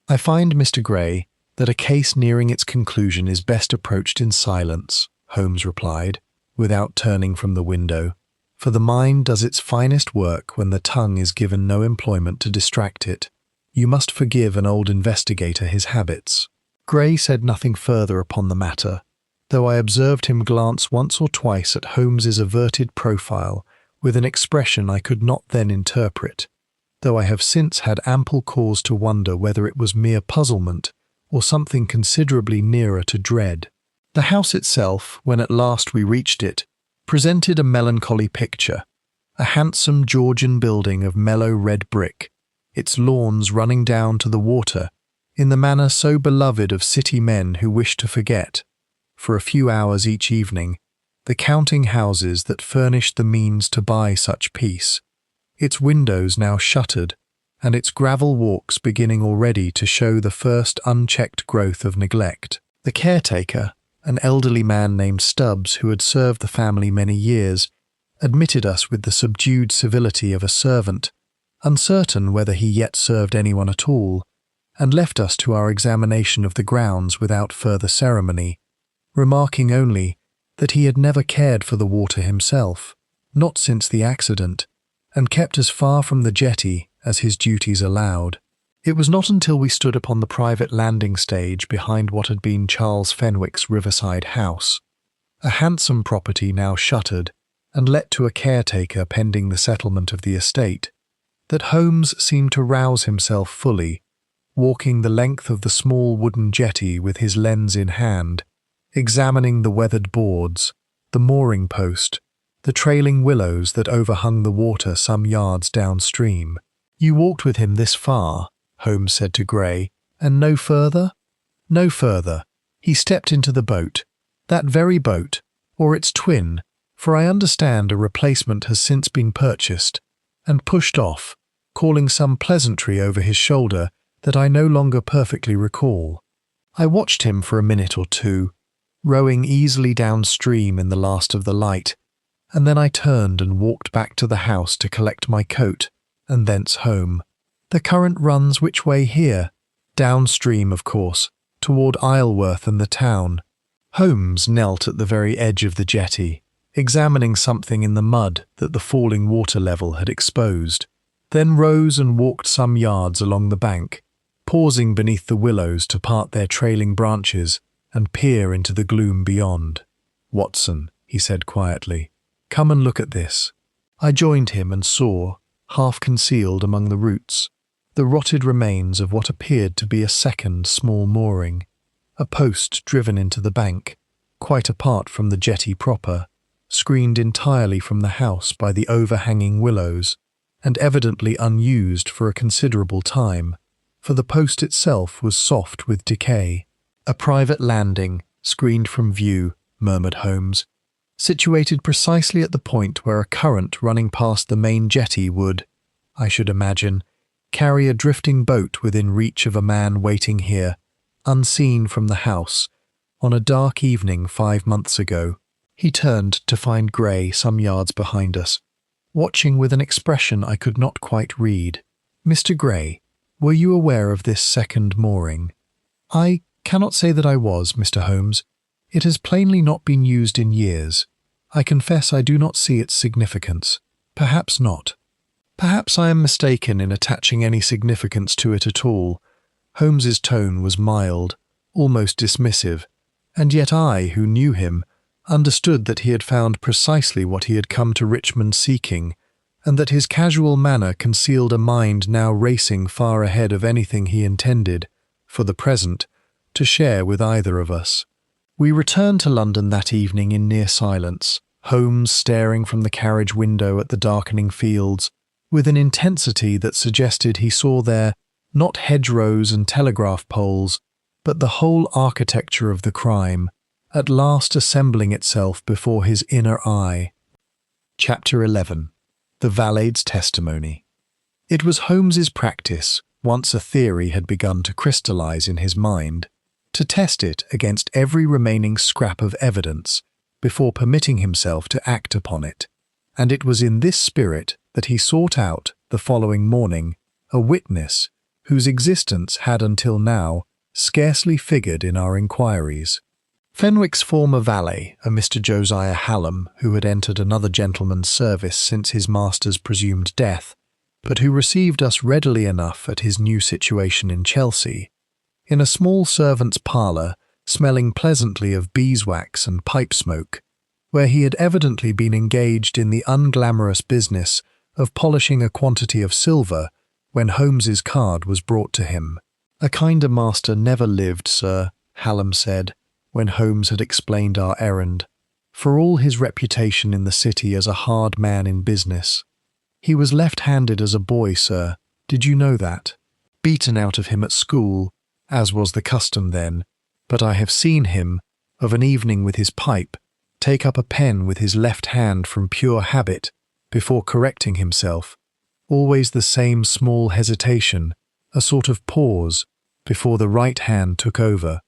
"I find, Mr. Gray, that a case nearing its conclusion is best approached in silence," Holmes replied, without turning from the window, "for the mind does its finest work when the tongue is given no employment to distract it. You must forgive an old investigator his habits." Gray said nothing further upon the matter, though I observed him glance once or twice at Holmes's averted profile with an expression I could not then interpret, though I have since had ample cause to wonder whether it was mere puzzlement or something considerably nearer to dread. The house itself, when at last we reached it, presented a melancholy picture, a handsome Georgian building of mellow red brick, its lawns running down to the water in the manner so beloved of city men who wish to forget, for a few hours each evening, the counting houses that furnished the means to buy such peace, its windows now shuttered, and its gravel walks beginning already to show the first unchecked growth of neglect. The caretaker, an elderly man named Stubbs who had served the family many years, admitted us with the subdued civility of a servant, uncertain whether he yet served anyone at all, and left us to our examination of the grounds without further ceremony, remarking only that he had never cared for the water himself, not since the accident, and kept as far from the jetty as his duties allowed. It was not until we stood upon the private landing stage behind what had been Charles Fenwick's riverside house, a handsome property now shuttered and let to a caretaker pending the settlement of the estate, that Holmes seemed to rouse himself fully, walking the length of the small wooden jetty with his lens in hand, examining the weathered boards, the mooring post, the trailing willows that overhung the water some yards downstream. "You walked with him this far," Holmes said to Gray, "and no further?" "No further. He stepped into the boat, that very boat, or its twin, for I understand a replacement has since been purchased, and pushed off, calling some pleasantry over his shoulder that I no longer perfectly recall. I watched him for a minute or two, rowing easily downstream in the last of the light, and then I turned and walked back to the house to collect my coat, and thence home. The current runs which way here? Downstream, of course, toward Isleworth and the town." Holmes knelt at the very edge of the jetty, examining something in the mud that the falling water level had exposed, then rose and walked some yards along the bank, pausing beneath the willows to part their trailing branches and peer into the gloom beyond. "Watson," he said quietly, "come and look at this." I joined him and saw, half concealed among the roots, the rotted remains of what appeared to be a second small mooring, a post driven into the bank, quite apart from the jetty proper, screened entirely from the house by the overhanging willows, and evidently unused for a considerable time, for the post itself was soft with decay. "A private landing, screened from view," murmured Holmes, "situated precisely at the point where a current running past the main jetty would, I should imagine, carry a drifting boat within reach of a man waiting here, unseen from the house, on a dark evening 5 months ago." He turned to find Gray some yards behind us, watching with an expression I could not quite read. "Mr. Gray, were you aware of this second mooring?" "I cannot say that I was, Mr. Holmes. It has plainly not been used in years. I confess I do not see its significance." "Perhaps not. Perhaps I am mistaken in attaching any significance to it at all." Holmes's tone was mild, almost dismissive, and yet I, who knew him, understood that he had found precisely what he had come to Richmond seeking, and that his casual manner concealed a mind now racing far ahead of anything he intended, for the present, to share with either of us. We returned to London that evening in near silence, Holmes staring from the carriage window at the darkening fields, with an intensity that suggested he saw there not hedgerows and telegraph poles, but the whole architecture of the crime, at last assembling itself before his inner eye. Chapter 11. The Valet's Testimony. It was Holmes's practice, once a theory had begun to crystallize in his mind, to test it against every remaining scrap of evidence before permitting himself to act upon it, and it was in this spirit that he sought out, the following morning, a witness whose existence had until now scarcely figured in our inquiries. Fenwick's former valet, a Mr. Josiah Hallam, who had entered another gentleman's service since his master's presumed death, but who received us readily enough at his new situation in Chelsea, in a small servant's parlour, smelling pleasantly of beeswax and pipe smoke, where he had evidently been engaged in the unglamorous business of polishing a quantity of silver when Holmes's card was brought to him. "A kinder master never lived, sir," Hallam said, when Holmes had explained our errand, for all his reputation in the city as a hard man in business. "He was left-handed as a boy, sir. Did you know that? Beaten out of him at school, as was the custom then, but I have seen him, of an evening with his pipe, take up a pen with his left hand from pure habit, before correcting himself, always the same small hesitation, a sort of pause, before the right hand took over."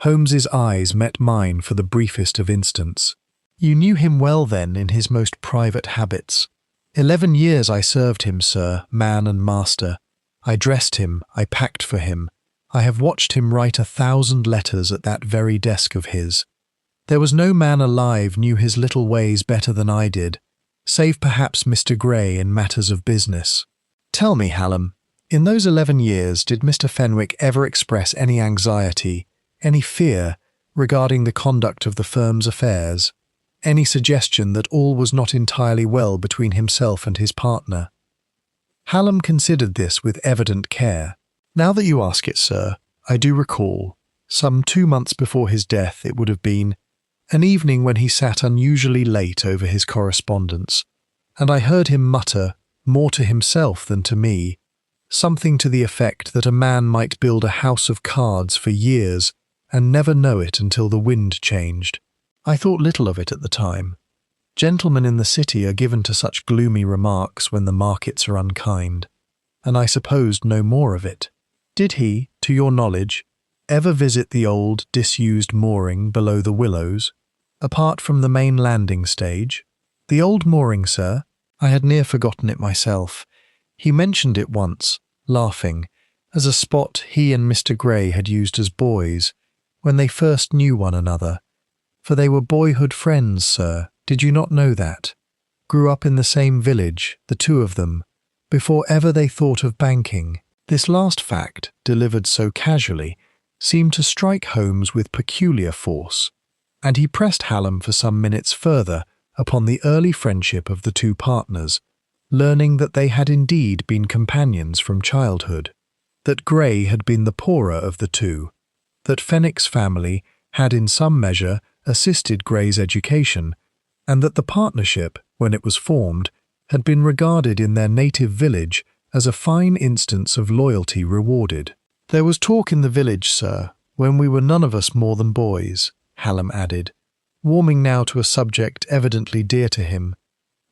Holmes's eyes met mine for the briefest of instants. "You knew him well, then, in his most private habits." 11 years I served him, sir, man and master. I dressed him, I packed for him. I have watched him write 1,000 letters at that very desk of his. There was no man alive knew his little ways better than I did, save perhaps Mr. Gray in matters of business. Tell me, Hallam, in those 11 years did Mr. Fenwick ever express any anxiety, any fear regarding the conduct of the firm's affairs, any suggestion that all was not entirely well between himself and his partner? Hallam considered this with evident care. "Now that you ask it, sir, I do recall, some 2 months before his death it would have been, an evening when he sat unusually late over his correspondence, and I heard him mutter, more to himself than to me, something to the effect that a man might build a house of cards for years and never know it until the wind changed. I thought little of it at the time. Gentlemen in the city are given to such gloomy remarks when the markets are unkind, and I supposed no more of it. Did he, to your knowledge, ever visit the old, disused mooring below the willows, apart from the main landing stage?" "The old mooring, sir? I had near forgotten it myself. He mentioned it once, laughing, as a spot he and Mr. Gray had used as boys, when they first knew one another. For they were boyhood friends, sir. Did you not know that? Grew up in the same village, the two of them, before ever they thought of banking. This last fact, delivered so casually, seemed to strike Holmes with peculiar force, and he pressed Hallam for some minutes further upon the early friendship of the two partners, learning that they had indeed been companions from childhood, that Gray had been the poorer of the two, that Fenwick's family had in some measure assisted Gray's education, and that the partnership, when it was formed, had been regarded in their native village as a fine instance of loyalty rewarded. "There was talk in the village, sir, when we were none of us more than boys," Hallam added, warming now to a subject evidently dear to him,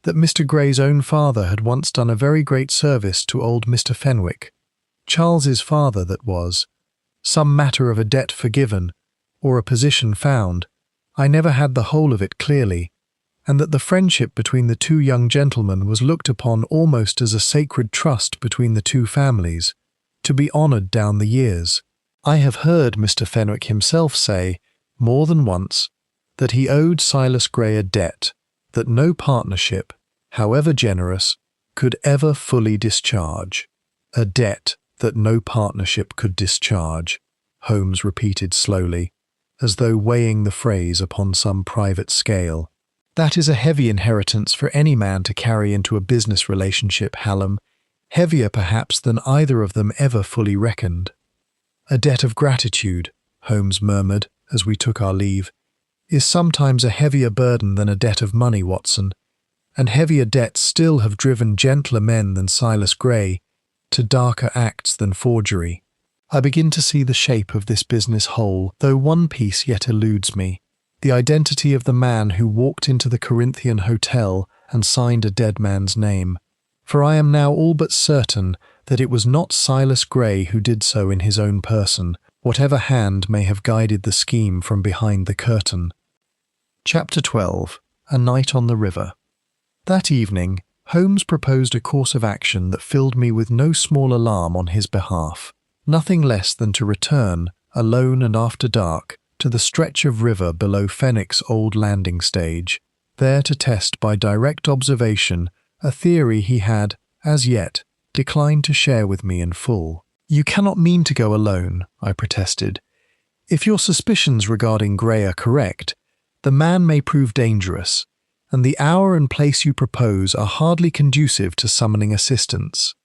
that Mr. Gray's own father had once done a very great service to old Mr. Fenwick, Charles's father that was, some matter of a debt forgiven, or a position found, I never had the whole of it clearly, and that the friendship between the two young gentlemen was looked upon almost as a sacred trust between the two families, to be honoured down the years. I have heard Mr. Fenwick himself say, more than once, that he owed Silas Gray a debt that no partnership, however generous, could ever fully discharge. A debt that no partnership could discharge, Holmes repeated slowly, as though weighing the phrase upon some private scale. That is a heavy inheritance for any man to carry into a business relationship, Hallam, heavier perhaps than either of them ever fully reckoned. A debt of gratitude, Holmes murmured as we took our leave, is sometimes a heavier burden than a debt of money, Watson, and heavier debts still have driven gentler men than Silas Gray to darker acts than forgery. I begin to see the shape of this business whole, though one piece yet eludes me. The identity of the man who walked into the Corinthian hotel and signed a dead man's name, for I am now all but certain that it was not Silas Gray who did so in his own person, whatever hand may have guided the scheme from behind the curtain. Chapter 12. A Night on the River. That evening, Holmes proposed a course of action that filled me with no small alarm on his behalf, nothing less than to return, alone and after dark, to the stretch of river below Fenwick's old landing stage, there to test by direct observation a theory he had, as yet, declined to share with me in full. "You cannot mean to go alone," I protested. "If your suspicions regarding Gray are correct, the man may prove dangerous, and the hour and place you propose are hardly conducive to summoning assistance.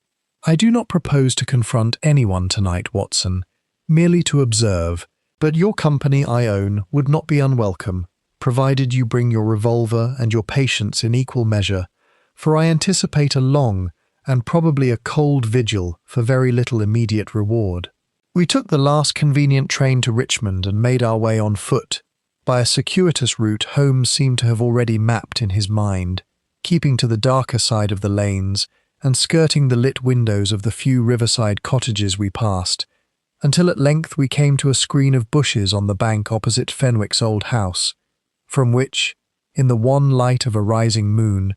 I do not propose to confront anyone tonight, Watson, merely to observe, but your company, I own, would not be unwelcome, provided you bring your revolver and your patience in equal measure, for I anticipate a long and probably a cold vigil for very little immediate reward." We took the last convenient train to Richmond and made our way on foot, by a circuitous route Holmes seemed to have already mapped in his mind, keeping to the darker side of the lanes and skirting the lit windows of the few riverside cottages we passed, until at length we came to a screen of bushes on the bank opposite Fenwick's old house, from which, in the wan light of a rising moon,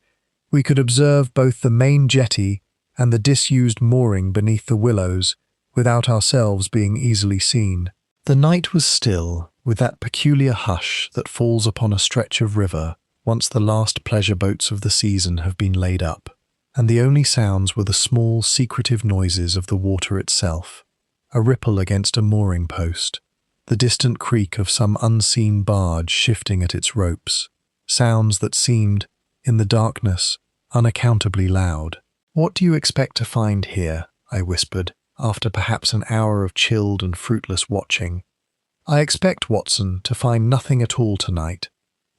we could observe both the main jetty and the disused mooring beneath the willows, without ourselves being easily seen. The night was still, with that peculiar hush that falls upon a stretch of river once the last pleasure boats of the season have been laid up, and the only sounds were the small, secretive noises of the water itself, a ripple against a mooring post, the distant creak of some unseen barge shifting at its ropes, sounds that seemed, in the darkness, unaccountably loud. "What do you expect to find here?" I whispered, after perhaps an hour of chilled and fruitless watching. "I expect, Watson, to find nothing at all tonight,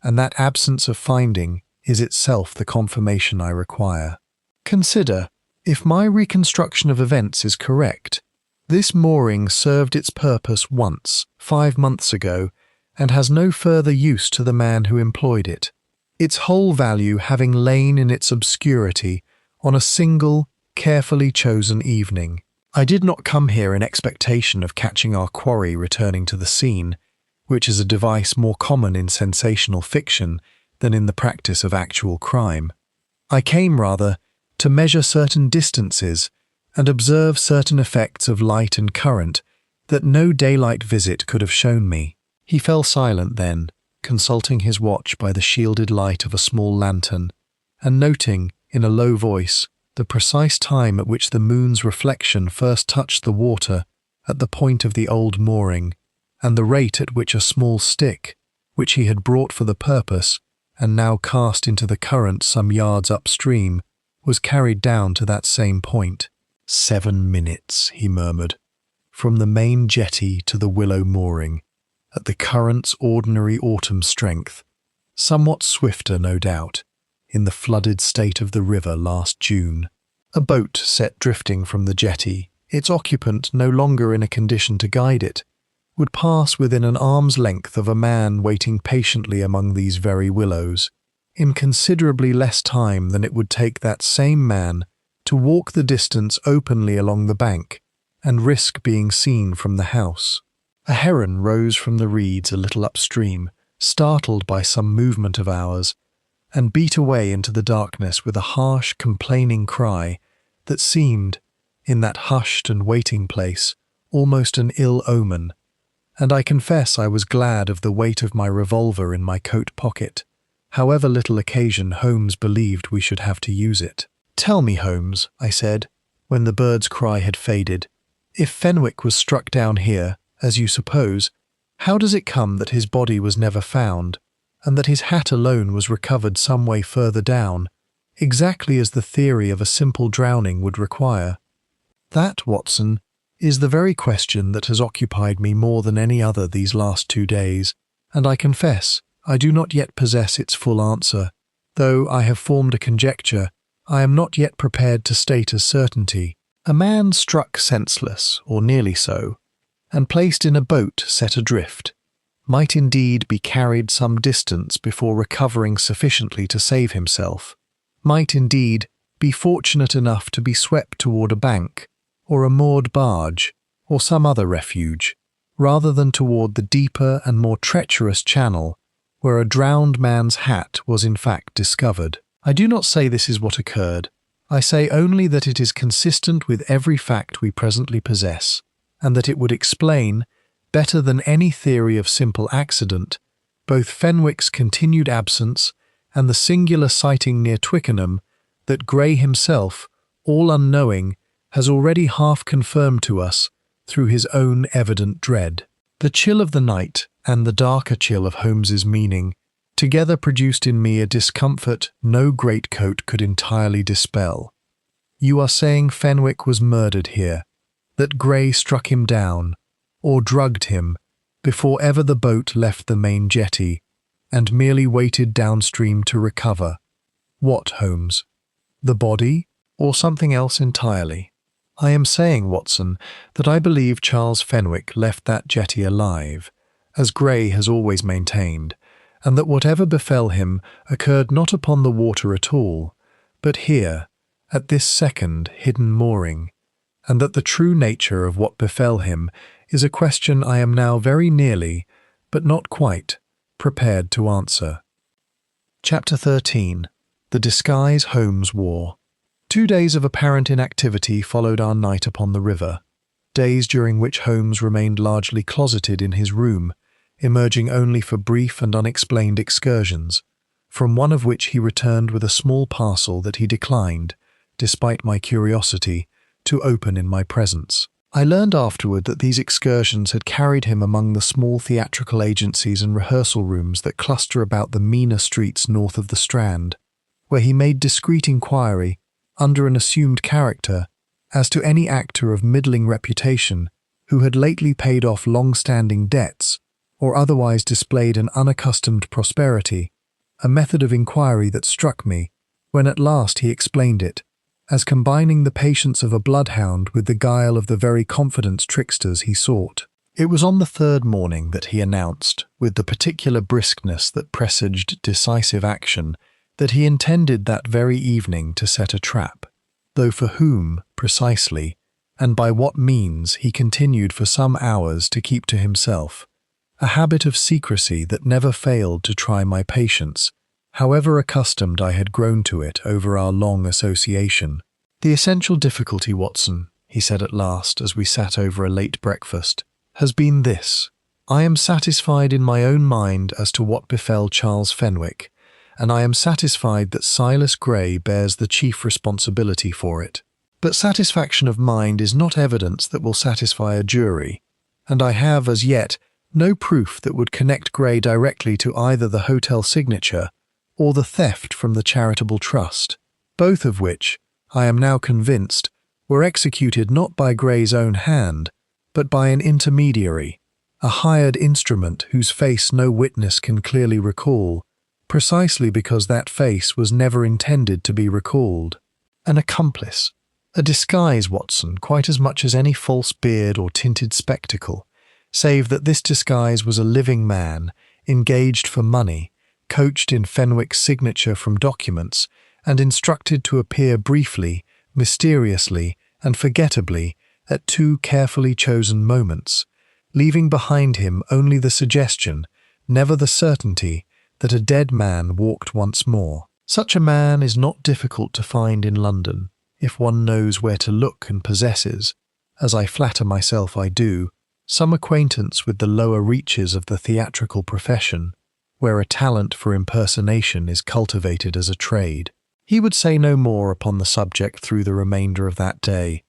and that absence of finding is itself the confirmation I require. Consider, if my reconstruction of events is correct, this mooring served its purpose once, 5 months ago, and has no further use to the man who employed it, its whole value having lain in its obscurity on a single, carefully chosen evening. I did not come here in expectation of catching our quarry returning to the scene, which is a device more common in sensational fiction than in the practice of actual crime. I came, rather, to measure certain distances and observe certain effects of light and current that no daylight visit could have shown me." He fell silent then, consulting his watch by the shielded light of a small lantern, and noting, in a low voice, the precise time at which the moon's reflection first touched the water at the point of the old mooring, and the rate at which a small stick, which he had brought for the purpose and now cast into the current some yards upstream, was carried down to that same point. 7 minutes, he murmured, from the main jetty to the willow mooring, at the current's ordinary autumn strength, somewhat swifter, no doubt, in the flooded state of the river last June. A boat set drifting from the jetty, its occupant no longer in a condition to guide it, would pass within an arm's length of a man waiting patiently among these very willows, in considerably less time than it would take that same man to walk the distance openly along the bank and risk being seen from the house. A heron rose from the reeds a little upstream, startled by some movement of ours, and beat away into the darkness with a harsh, complaining cry that seemed, in that hushed and waiting place, almost an ill omen, and I confess I was glad of the weight of my revolver in my coat pocket, however little occasion Holmes believed we should have to use it. "Tell me, Holmes," I said, when the bird's cry had faded, "if Fenwick was struck down here, as you suppose, how does it come that his body was never found, and that his hat alone was recovered some way further down, exactly as the theory of a simple drowning would require?" "That, Watson, is the very question that has occupied me more than any other these last 2 days, and I confess I do not yet possess its full answer. Though I have formed a conjecture, I am not yet prepared to state as certainty. A man struck senseless, or nearly so, and placed in a boat set adrift, might indeed be carried some distance before recovering sufficiently to save himself, might indeed be fortunate enough to be swept toward a bank, or a moored barge, or some other refuge, rather than toward the deeper and more treacherous channel where a drowned man's hat was in fact discovered. I do not say this is what occurred. I say only that it is consistent with every fact we presently possess, and that it would explain, better than any theory of simple accident, both Fenwick's continued absence and the singular sighting near Twickenham that Gray himself, all unknowing, has already half confirmed to us through his own evident dread. The chill of the night and the darker chill of Holmes's meaning together produced in me a discomfort no greatcoat could entirely dispel. "You are saying Fenwick was murdered here, that Gray struck him down, or drugged him, before ever the boat left the main jetty, and merely waited downstream to recover. What, Holmes? The body, or something else entirely?" "I am saying, Watson, that I believe Charles Fenwick left that jetty alive, as Gray has always maintained, and that whatever befell him occurred not upon the water at all, but here, at this second hidden mooring, and that the true nature of what befell him is a question I am now very nearly, but not quite, prepared to answer." Chapter 13. The Disguise Holmes wore. 2 days of apparent inactivity followed our night upon the river, days during which Holmes remained largely closeted in his room, emerging only for brief and unexplained excursions, from one of which he returned with a small parcel that he declined, despite my curiosity, to open in my presence. I learned afterward that these excursions had carried him among the small theatrical agencies and rehearsal rooms that cluster about the meaner streets north of the Strand, where he made discreet inquiry, under an assumed character, as to any actor of middling reputation who had lately paid off long-standing debts or otherwise displayed an unaccustomed prosperity, a method of inquiry that struck me, when at last he explained it, as combining the patience of a bloodhound with the guile of the very confidence tricksters he sought. It was on the 3rd morning that he announced, with the particular briskness that presaged decisive action, that he intended that very evening to set a trap, though for whom, precisely, and by what means he continued for some hours to keep to himself, a habit of secrecy that never failed to try my patience, however accustomed I had grown to it over our long association. "The essential difficulty, Watson," he said at last as we sat over a late breakfast, "has been this. I am satisfied in my own mind as to what befell Charles Fenwick, and I am satisfied that Silas Gray bears the chief responsibility for it. But satisfaction of mind is not evidence that will satisfy a jury, and I have, as yet, no proof that would connect Gray directly to either the hotel signature or the theft from the charitable trust, both of which, I am now convinced, were executed not by Gray's own hand, but by an intermediary, a hired instrument whose face no witness can clearly recall, precisely because that face was never intended to be recalled. An accomplice, a disguise, Watson, quite as much as any false beard or tinted spectacle, save that this disguise was a living man, engaged for money, coached in Fenwick's signature from documents, and instructed to appear briefly, mysteriously, and forgettably at two carefully chosen moments, leaving behind him only the suggestion, never the certainty, that a dead man walked once more. Such a man is not difficult to find in London, if one knows where to look and possesses, as I flatter myself I do, some acquaintance with the lower reaches of the theatrical profession, where a talent for impersonation is cultivated as a trade. He would say no more upon the subject through the remainder of that day,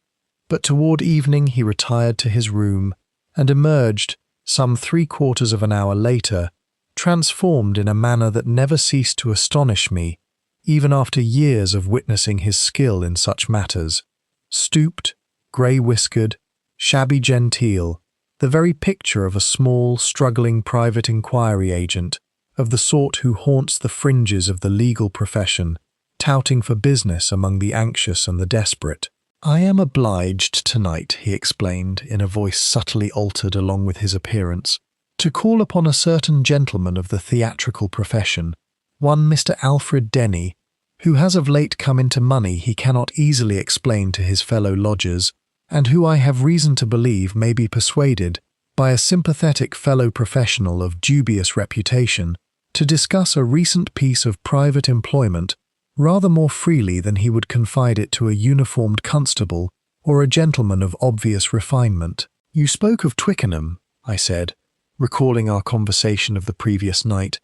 but toward evening he retired to his room and emerged, some 3/4 of an hour later, transformed in a manner that never ceased to astonish me, even after years of witnessing his skill in such matters. Stooped, grey-whiskered, shabby genteel, the very picture of a small, struggling private inquiry agent, of the sort who haunts the fringes of the legal profession, touting for business among the anxious and the desperate. "I am obliged tonight," he explained, in a voice subtly altered along with his appearance, "to call upon a certain gentleman of the theatrical profession, one Mr. Alfred Denny, who has of late come into money he cannot easily explain to his fellow lodgers, and who I have reason to believe may be persuaded, by a sympathetic fellow professional of dubious reputation, to discuss a recent piece of private employment rather more freely than he would confide it to a uniformed constable or a gentleman of obvious refinement." "You spoke of Twickenham," I said, recalling our conversation of the previous night,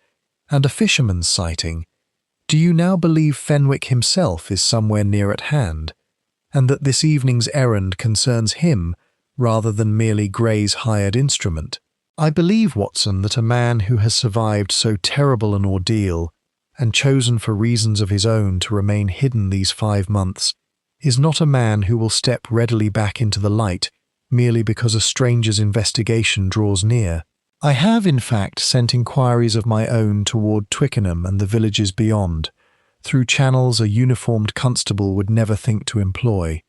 "and a fisherman's sighting. Do you now believe Fenwick himself is somewhere near at hand, and that this evening's errand concerns him rather than merely Gray's hired instrument?" "I believe, Watson, that a man who has survived so terrible an ordeal, and chosen for reasons of his own to remain hidden these 5 months, is not a man who will step readily back into the light merely because a stranger's investigation draws near. I have, in fact, sent inquiries of my own toward Twickenham and the villages beyond, through channels a uniformed constable would never think to employ,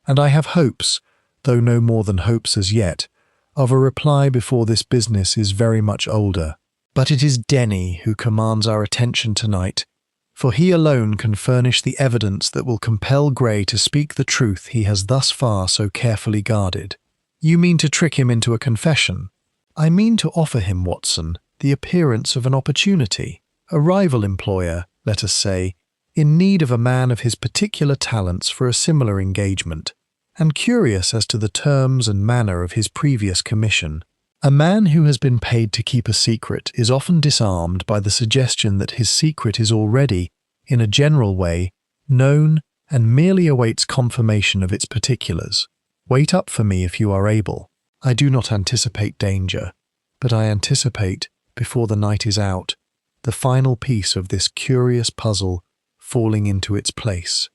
and I have hopes, though no more than hopes as yet, of a reply before this business is very much older. But it is Denny who commands our attention tonight, for he alone can furnish the evidence that will compel Gray to speak the truth he has thus far so carefully guarded." "You mean to trick him into a confession?" "I mean to offer him, Watson, the appearance of an opportunity. A rival employer, let us say, in need of a man of his particular talents for a similar engagement, and curious as to the terms and manner of his previous commission. A man who has been paid to keep a secret is often disarmed by the suggestion that his secret is already, in a general way, known and merely awaits confirmation of its particulars. Wait up for me if you are able. I do not anticipate danger, but I anticipate, before the night is out, the final piece of this curious puzzle falling into its place."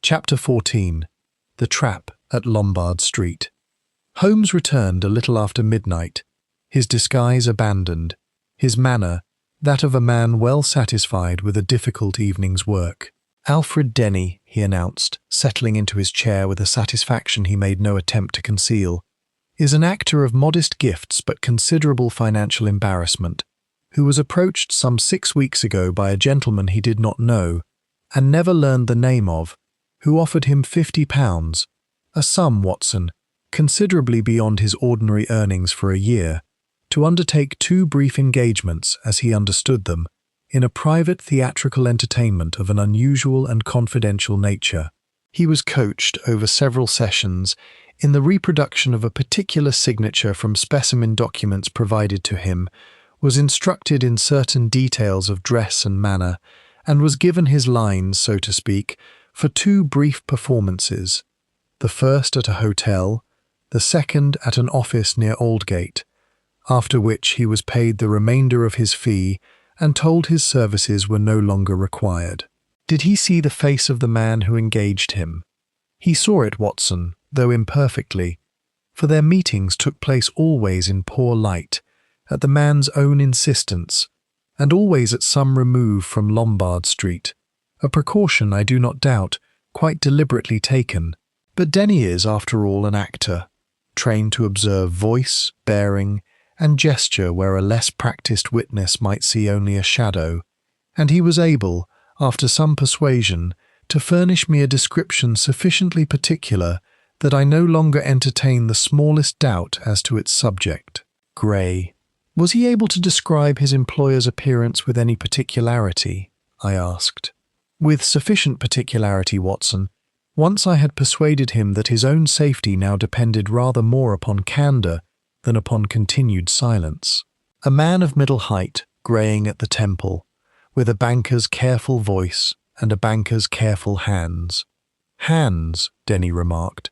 Chapter 14. The Trap at Lombard Street. Holmes returned a little after midnight, his disguise abandoned, his manner that of a man well satisfied with a difficult evening's work. "Alfred Denny," he announced, settling into his chair with a satisfaction he made no attempt to conceal, "is an actor of modest gifts but considerable financial embarrassment, who was approached some 6 weeks ago by a gentleman he did not know, and never learned the name of, who offered him £50, a sum, Watson, considerably beyond his ordinary earnings for a year, to undertake 2 brief engagements, as he understood them, in a private theatrical entertainment of an unusual and confidential nature. He was coached over several sessions in the reproduction of a particular signature from specimen documents provided to him, was instructed in certain details of dress and manner, and was given his lines, so to speak, for 2 brief performances, the first at a hotel, the second at an office near Aldgate, after which he was paid the remainder of his fee and told his services were no longer required. Did he see the face of the man who engaged him? He saw it, Watson, though imperfectly, for their meetings took place always in poor light, at the man's own insistence, and always at some remove from Lombard Street, a precaution, I do not doubt, quite deliberately taken. But Denny is, after all, an actor, trained to observe voice, bearing, and gesture where a less practised witness might see only a shadow, and he was able, after some persuasion, to furnish me a description sufficiently particular that I no longer entertain the smallest doubt as to its subject. Grey. Was he able to describe his employer's appearance with any particularity? I asked. With sufficient particularity, Watson. Once I had persuaded him that his own safety now depended rather more upon candour than upon continued silence. A man of middle height, greying at the temple, with a banker's careful voice and a banker's careful hands. Hands, Denny remarked,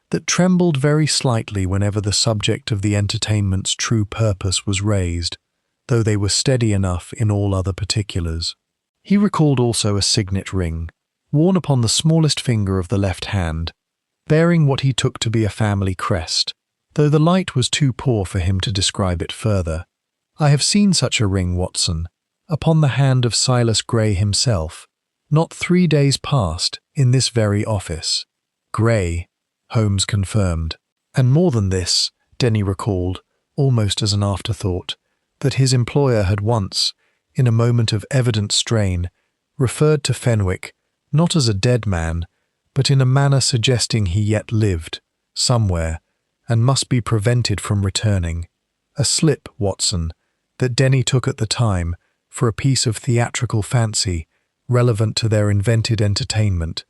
that trembled very slightly whenever the subject of the entertainment's true purpose was raised, though they were steady enough in all other particulars. He recalled also a signet ring, worn upon the smallest finger of the left hand, bearing what he took to be a family crest, though the light was too poor for him to describe it further. I have seen such a ring, Watson, upon the hand of Silas Grey himself, not 3 days past, in this very office. Grey, Holmes confirmed. And more than this, Denny recalled, almost as an afterthought, that his employer had once, in a moment of evident strain, referred to Fenwick not as a dead man, but in a manner suggesting he yet lived, somewhere, and must be prevented from returning. A slip, Watson, that Denny took at the time for a piece of theatrical fancy relevant to their invented entertainment,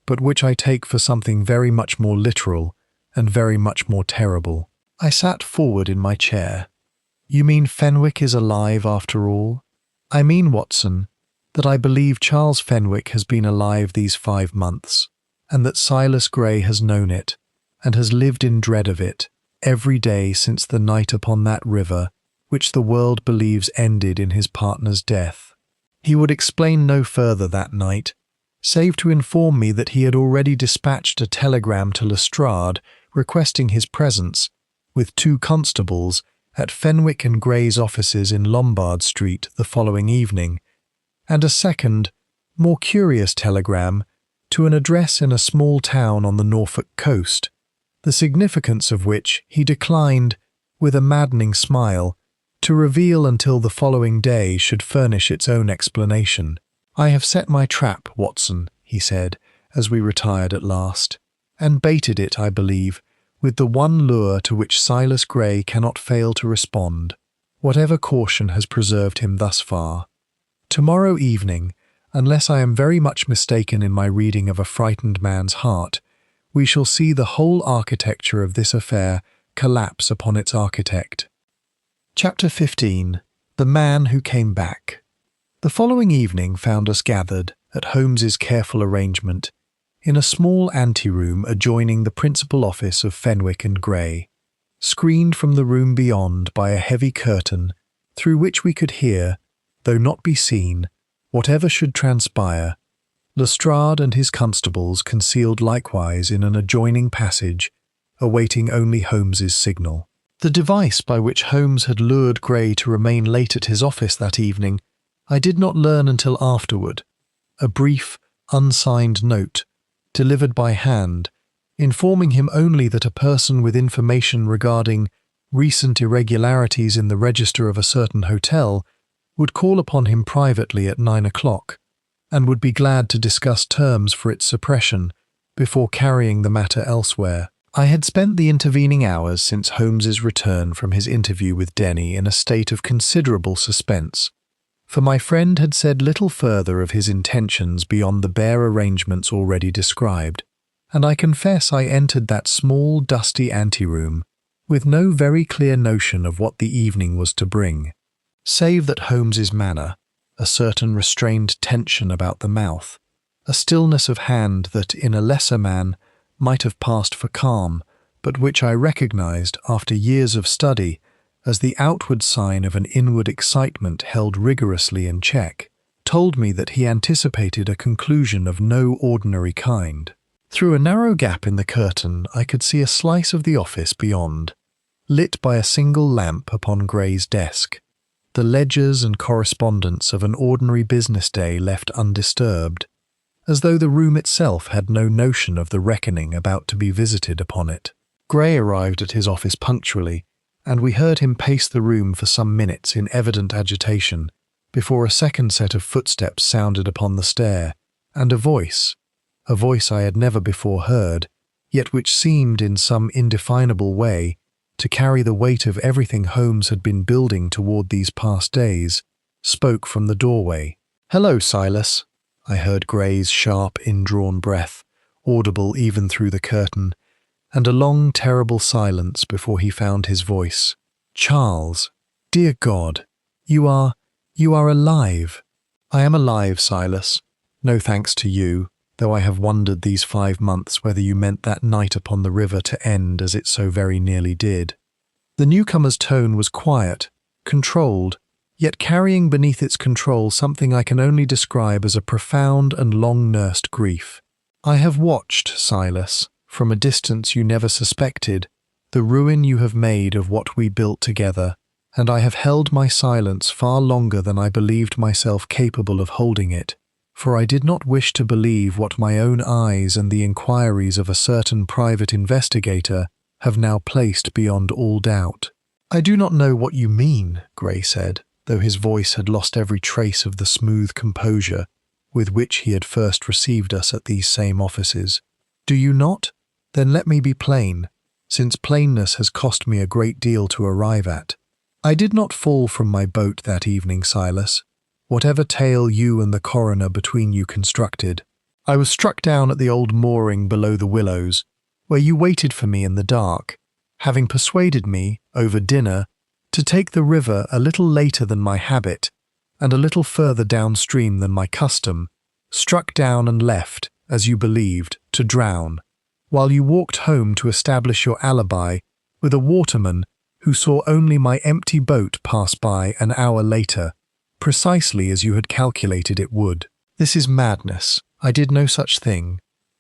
but which I take for something very much more literal and very much more terrible. I sat forward in my chair. You mean Fenwick is alive after all? I mean, Watson, that I believe Charles Fenwick has been alive these 5 months, and that Silas Grey has known it, and has lived in dread of it, every day since the night upon that river, which the world believes ended in his partner's death. He would explain no further that night, save to inform me that he had already dispatched a telegram to Lestrade requesting his presence, with 2 constables, at Fenwick and Grey's offices in Lombard Street the following evening, and a second, more curious telegram to an address in a small town on the Norfolk coast, the significance of which he declined, with a maddening smile, to reveal until the following day should furnish its own explanation. I have set my trap, Watson, he said, as we retired at last, and baited it, I believe, with the one lure to which Silas Grey cannot fail to respond, whatever caution has preserved him thus far. Tomorrow evening, unless I am very much mistaken in my reading of a frightened man's heart, we shall see the whole architecture of this affair collapse upon its architect. Chapter 15. The Man Who Came Back. The following evening found us gathered, at Holmes's careful arrangement, in a small anteroom adjoining the principal office of Fenwick and Grey, screened from the room beyond by a heavy curtain, through which we could hear, though not be seen, whatever should transpire. Lestrade and his constables concealed likewise in an adjoining passage, awaiting only Holmes's signal. The device by which Holmes had lured Grey to remain late at his office that evening I did not learn until afterward. A brief, unsigned note, delivered by hand, informing him only that a person with information regarding recent irregularities in the register of a certain hotel would call upon him privately at 9 o'clock, and would be glad to discuss terms for its suppression before carrying the matter elsewhere. I had spent the intervening hours since Holmes's return from his interview with Denny in a state of considerable suspense, for my friend had said little further of his intentions beyond the bare arrangements already described. and I confess I entered that small, dusty anteroom with no very clear notion of what the evening was to bring, save that Holmes's manner, a certain restrained tension about the mouth, a stillness of hand that, in a lesser man, might have passed for calm, but which I recognized, after years of study, as the outward sign of an inward excitement held rigorously in check, told me that he anticipated a conclusion of no ordinary kind. Through a narrow gap in the curtain I could see a slice of the office beyond, lit by a single lamp upon Gray's desk, the ledgers and correspondence of an ordinary business day left undisturbed, as though the room itself had no notion of the reckoning about to be visited upon it. Gray arrived at his office punctually, and we heard him pace the room for some minutes in evident agitation, before a second set of footsteps sounded upon the stair, and a voice I had never before heard, yet which seemed in some indefinable way to carry the weight of everything Holmes had been building toward these past days, spoke from the doorway. "Hello, Silas," I heard Gray's sharp, indrawn breath, audible even through the curtain, and a long, terrible silence before he found his voice. "Charles, dear God, you are alive." "I am alive, Silas. No thanks to you, though I have wondered these 5 months whether you meant that night upon the river to end as it so very nearly did." The newcomer's tone was quiet, controlled, yet carrying beneath its control something I can only describe as a profound and long-nursed grief. "I have watched, Silas, from a distance you never suspected, the ruin you have made of what we built together, and I have held my silence far longer than I believed myself capable of holding it, for I did not wish to believe what my own eyes and the inquiries of a certain private investigator have now placed beyond all doubt." "I do not know what you mean," Gray said, though his voice had lost every trace of the smooth composure with which he had first received us at these same offices. "Do you not? Then let me be plain, since plainness has cost me a great deal to arrive at. I did not fall from my boat that evening, Silas, whatever tale you and the coroner between you constructed. I was struck down at the old mooring below the willows, where you waited for me in the dark, having persuaded me, over dinner, to take the river a little later than my habit, and a little further downstream than my custom, struck down and left, as you believed, to drown, while you walked home to establish your alibi with a waterman who saw only my empty boat pass by an hour later, precisely as you had calculated it would. This is madness. I did no such thing.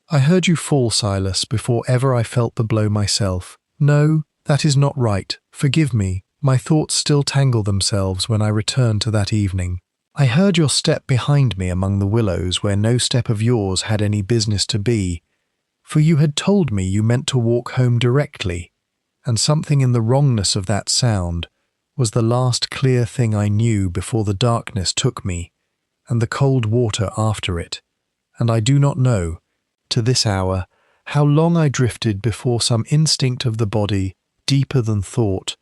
I heard you fall, Silas, before ever I felt the blow myself. No, that is not right. Forgive me. My thoughts still tangle themselves when I return to that evening. I heard your step behind me among the willows where no step of yours had any business to be, for you had told me you meant to walk home directly, and something in the wrongness of that sound was the last clear thing I knew before the darkness took me, and the cold water after it, and I do not know, to this hour, how long I drifted before some instinct of the body, deeper than thought,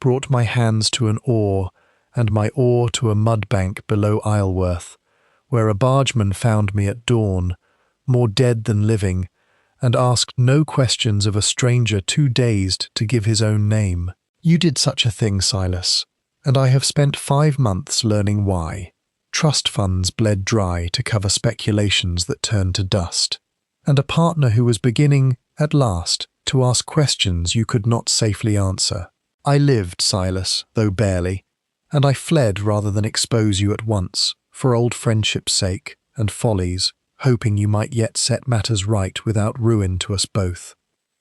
brought my hands to an oar, and my oar to a mud-bank below Isleworth, where a bargeman found me at dawn, more dead than living, and asked no questions of a stranger too dazed to give his own name. You did such a thing, Silas, and I have spent 5 months learning why. Trust funds bled dry to cover speculations that turned to dust, and a partner who was beginning, at last, to ask questions you could not safely answer. I lived, Silas, though barely, and I fled rather than expose you at once, for old friendship's sake and follies, hoping you might yet set matters right without ruin to us both.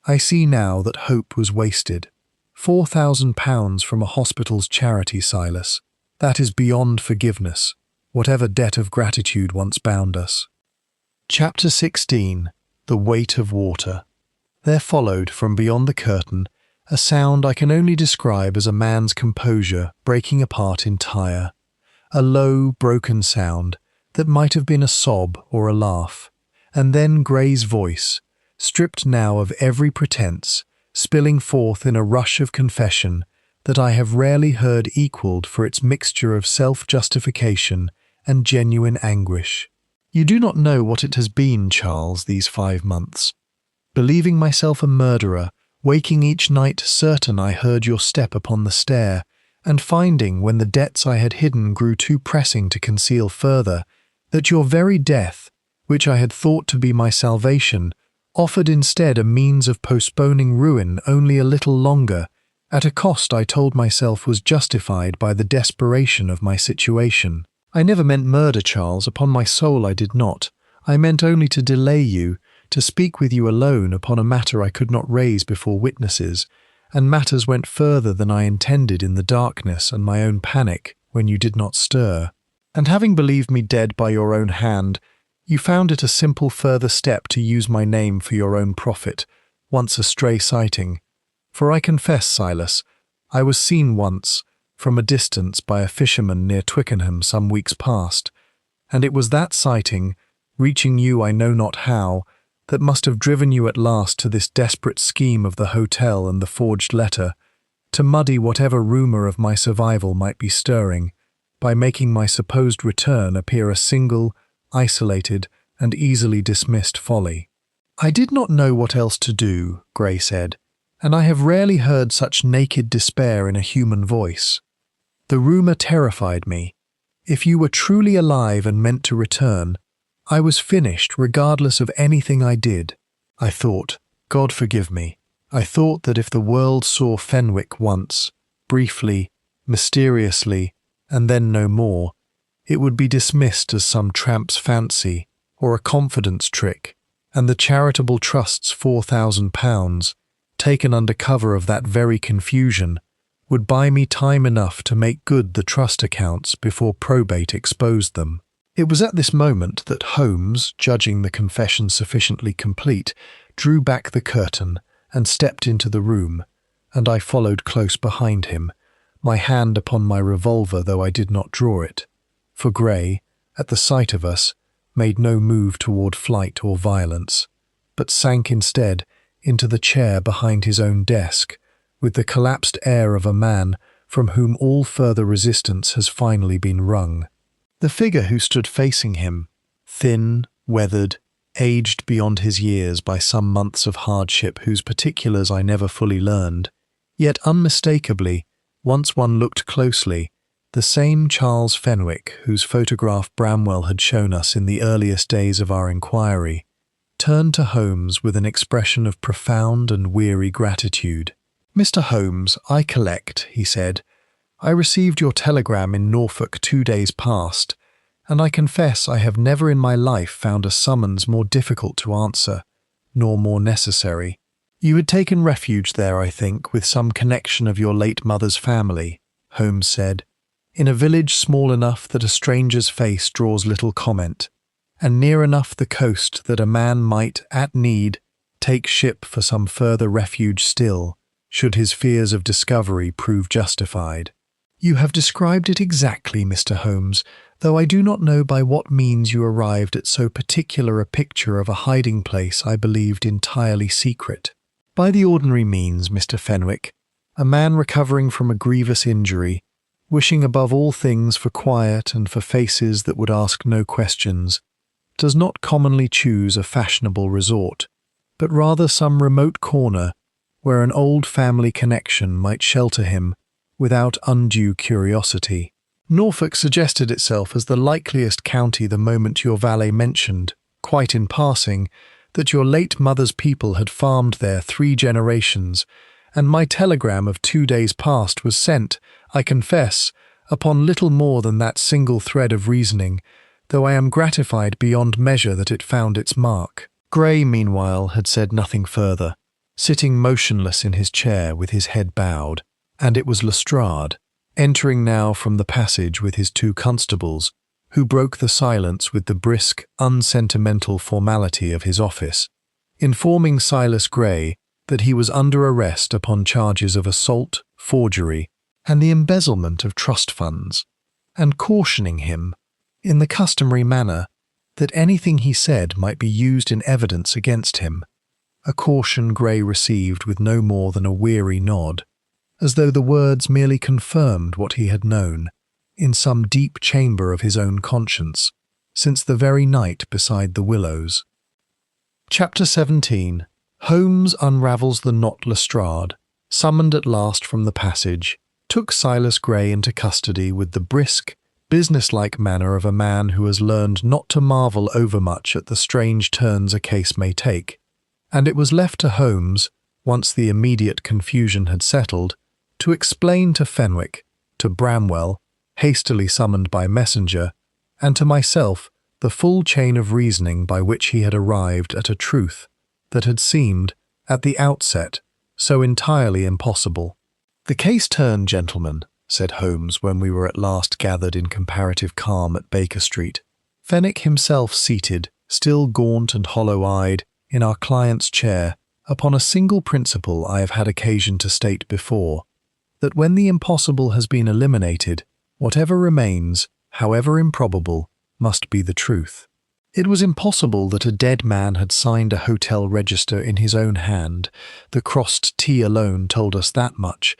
I see now that hope was wasted. £4,000 from a hospital's charity, Silas. That is beyond forgiveness, whatever debt of gratitude once bound us. Chapter 16. The Weight of Water. There followed, from beyond the curtain, a sound I can only describe as a man's composure breaking apart entire. A low, broken sound that might have been a sob or a laugh, and then Gray's voice, stripped now of every pretense, spilling forth in a rush of confession that I have rarely heard equalled for its mixture of self-justification and genuine anguish. You do not know what it has been, Charles, these 5 months. believing myself a murderer, waking each night certain I heard your step upon the stair, and finding, when the debts I had hidden grew too pressing to conceal further, that your very death, which I had thought to be my salvation, offered instead a means of postponing ruin only a little longer, at a cost I told myself was justified by the desperation of my situation. I never meant murder, Charles, upon my soul I did not. I meant only to delay you, to speak with you alone upon a matter I could not raise before witnesses, and matters went further than I intended in the darkness and my own panic when you did not stir. And having believed me dead by your own hand, you found it a simple further step to use my name for your own profit, once a stray sighting. For I confess, Silas, I was seen once, from a distance, by a fisherman near Twickenham some weeks past, and it was that sighting, reaching you I know not how, that must have driven you at last to this desperate scheme of the hotel and the forged letter, to muddy whatever rumour of my survival might be stirring, by making my supposed return appear a single, isolated, and easily dismissed folly. I did not know what else to do, Gray said, and I have rarely heard such naked despair in a human voice. The rumour terrified me. If you were truly alive and meant to return, I was finished regardless of anything I did. I thought, God forgive me, I thought that if the world saw Fenwick once, briefly, mysteriously, and then no more, it would be dismissed as some tramp's fancy or a confidence trick, and the charitable trust's £4,000, taken under cover of that very confusion, would buy me time enough to make good the trust accounts before probate exposed them. It was at this moment that Holmes, judging the confession sufficiently complete, drew back the curtain and stepped into the room, and I followed close behind him, my hand upon my revolver though I did not draw it, for Gray, at the sight of us, made no move toward flight or violence, but sank instead into the chair behind his own desk, with the collapsed air of a man from whom all further resistance has finally been wrung. The figure who stood facing him, thin, weathered, aged beyond his years by some months of hardship whose particulars I never fully learned, yet unmistakably, once one looked closely, the same Charles Fenwick whose photograph Bramwell had shown us in the earliest days of our inquiry, turned to Holmes with an expression of profound and weary gratitude. "Mr. Holmes, I collect," he said. "I received your telegram in Norfolk 2 days past, and I confess I have never in my life found a summons more difficult to answer, nor more necessary. You had taken refuge there, I think, with some connection of your late mother's family," Holmes said, "in a village small enough that a stranger's face draws little comment, and near enough the coast that a man might, at need, take ship for some further refuge still, should his fears of discovery prove justified." "You have described it exactly, Mr. Holmes, though I do not know by what means you arrived at so particular a picture of a hiding-place I believed entirely secret." "By the ordinary means, Mr. Fenwick. A man recovering from a grievous injury, wishing above all things for quiet and for faces that would ask no questions, does not commonly choose a fashionable resort, but rather some remote corner where an old family connection might shelter him without undue curiosity. Norfolk suggested itself as the likeliest county the moment your valet mentioned, quite in passing, that your late mother's people had farmed there 3 generations, and my telegram of 2 days past was sent, I confess, upon little more than that single thread of reasoning, though I am gratified beyond measure that it found its mark." Gray, meanwhile, had said nothing further, sitting motionless in his chair with his head bowed, and it was Lestrade, entering now from the passage with his 2 constables, who broke the silence with the brisk, unsentimental formality of his office, informing Silas Gray that he was under arrest upon charges of assault, forgery, and the embezzlement of trust funds, and cautioning him, in the customary manner, that anything he said might be used in evidence against him, a caution Gray received with no more than a weary nod, as though the words merely confirmed what he had known, in some deep chamber of his own conscience, since the very night beside the willows. Chapter 17. Holmes unravels the knot. Lestrade, summoned at last from the passage, took Silas Gray into custody with the brisk, businesslike manner of a man who has learned not to marvel overmuch at the strange turns a case may take, and it was left to Holmes, once the immediate confusion had settled, to explain to Fenwick, to Bramwell, hastily summoned by messenger, and to myself the full chain of reasoning by which he had arrived at a truth that had seemed, at the outset, so entirely impossible. "The case turned, gentlemen," said Holmes when we were at last gathered in comparative calm at Baker Street, Fenwick himself seated, still gaunt and hollow-eyed, in our client's chair, upon a single principle I have had occasion to state before, that when the impossible has been eliminated, whatever remains, however improbable, must be the truth. It was impossible that a dead man had signed a hotel register in his own hand. The crossed T alone told us that much,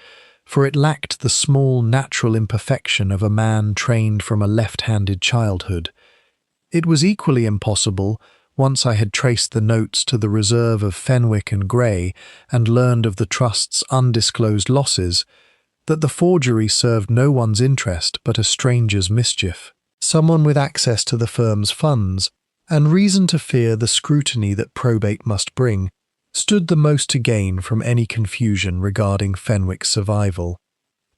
for it lacked the small natural imperfection of a man trained from a left-handed childhood. It was equally impossible, once I had traced the notes to the reserve of Fenwick and Gray and learned of the trust's undisclosed losses, that the forgery served no one's interest but a stranger's mischief. Someone with access to the firm's funds, and reason to fear the scrutiny that probate must bring, stood the most to gain from any confusion regarding Fenwick's survival,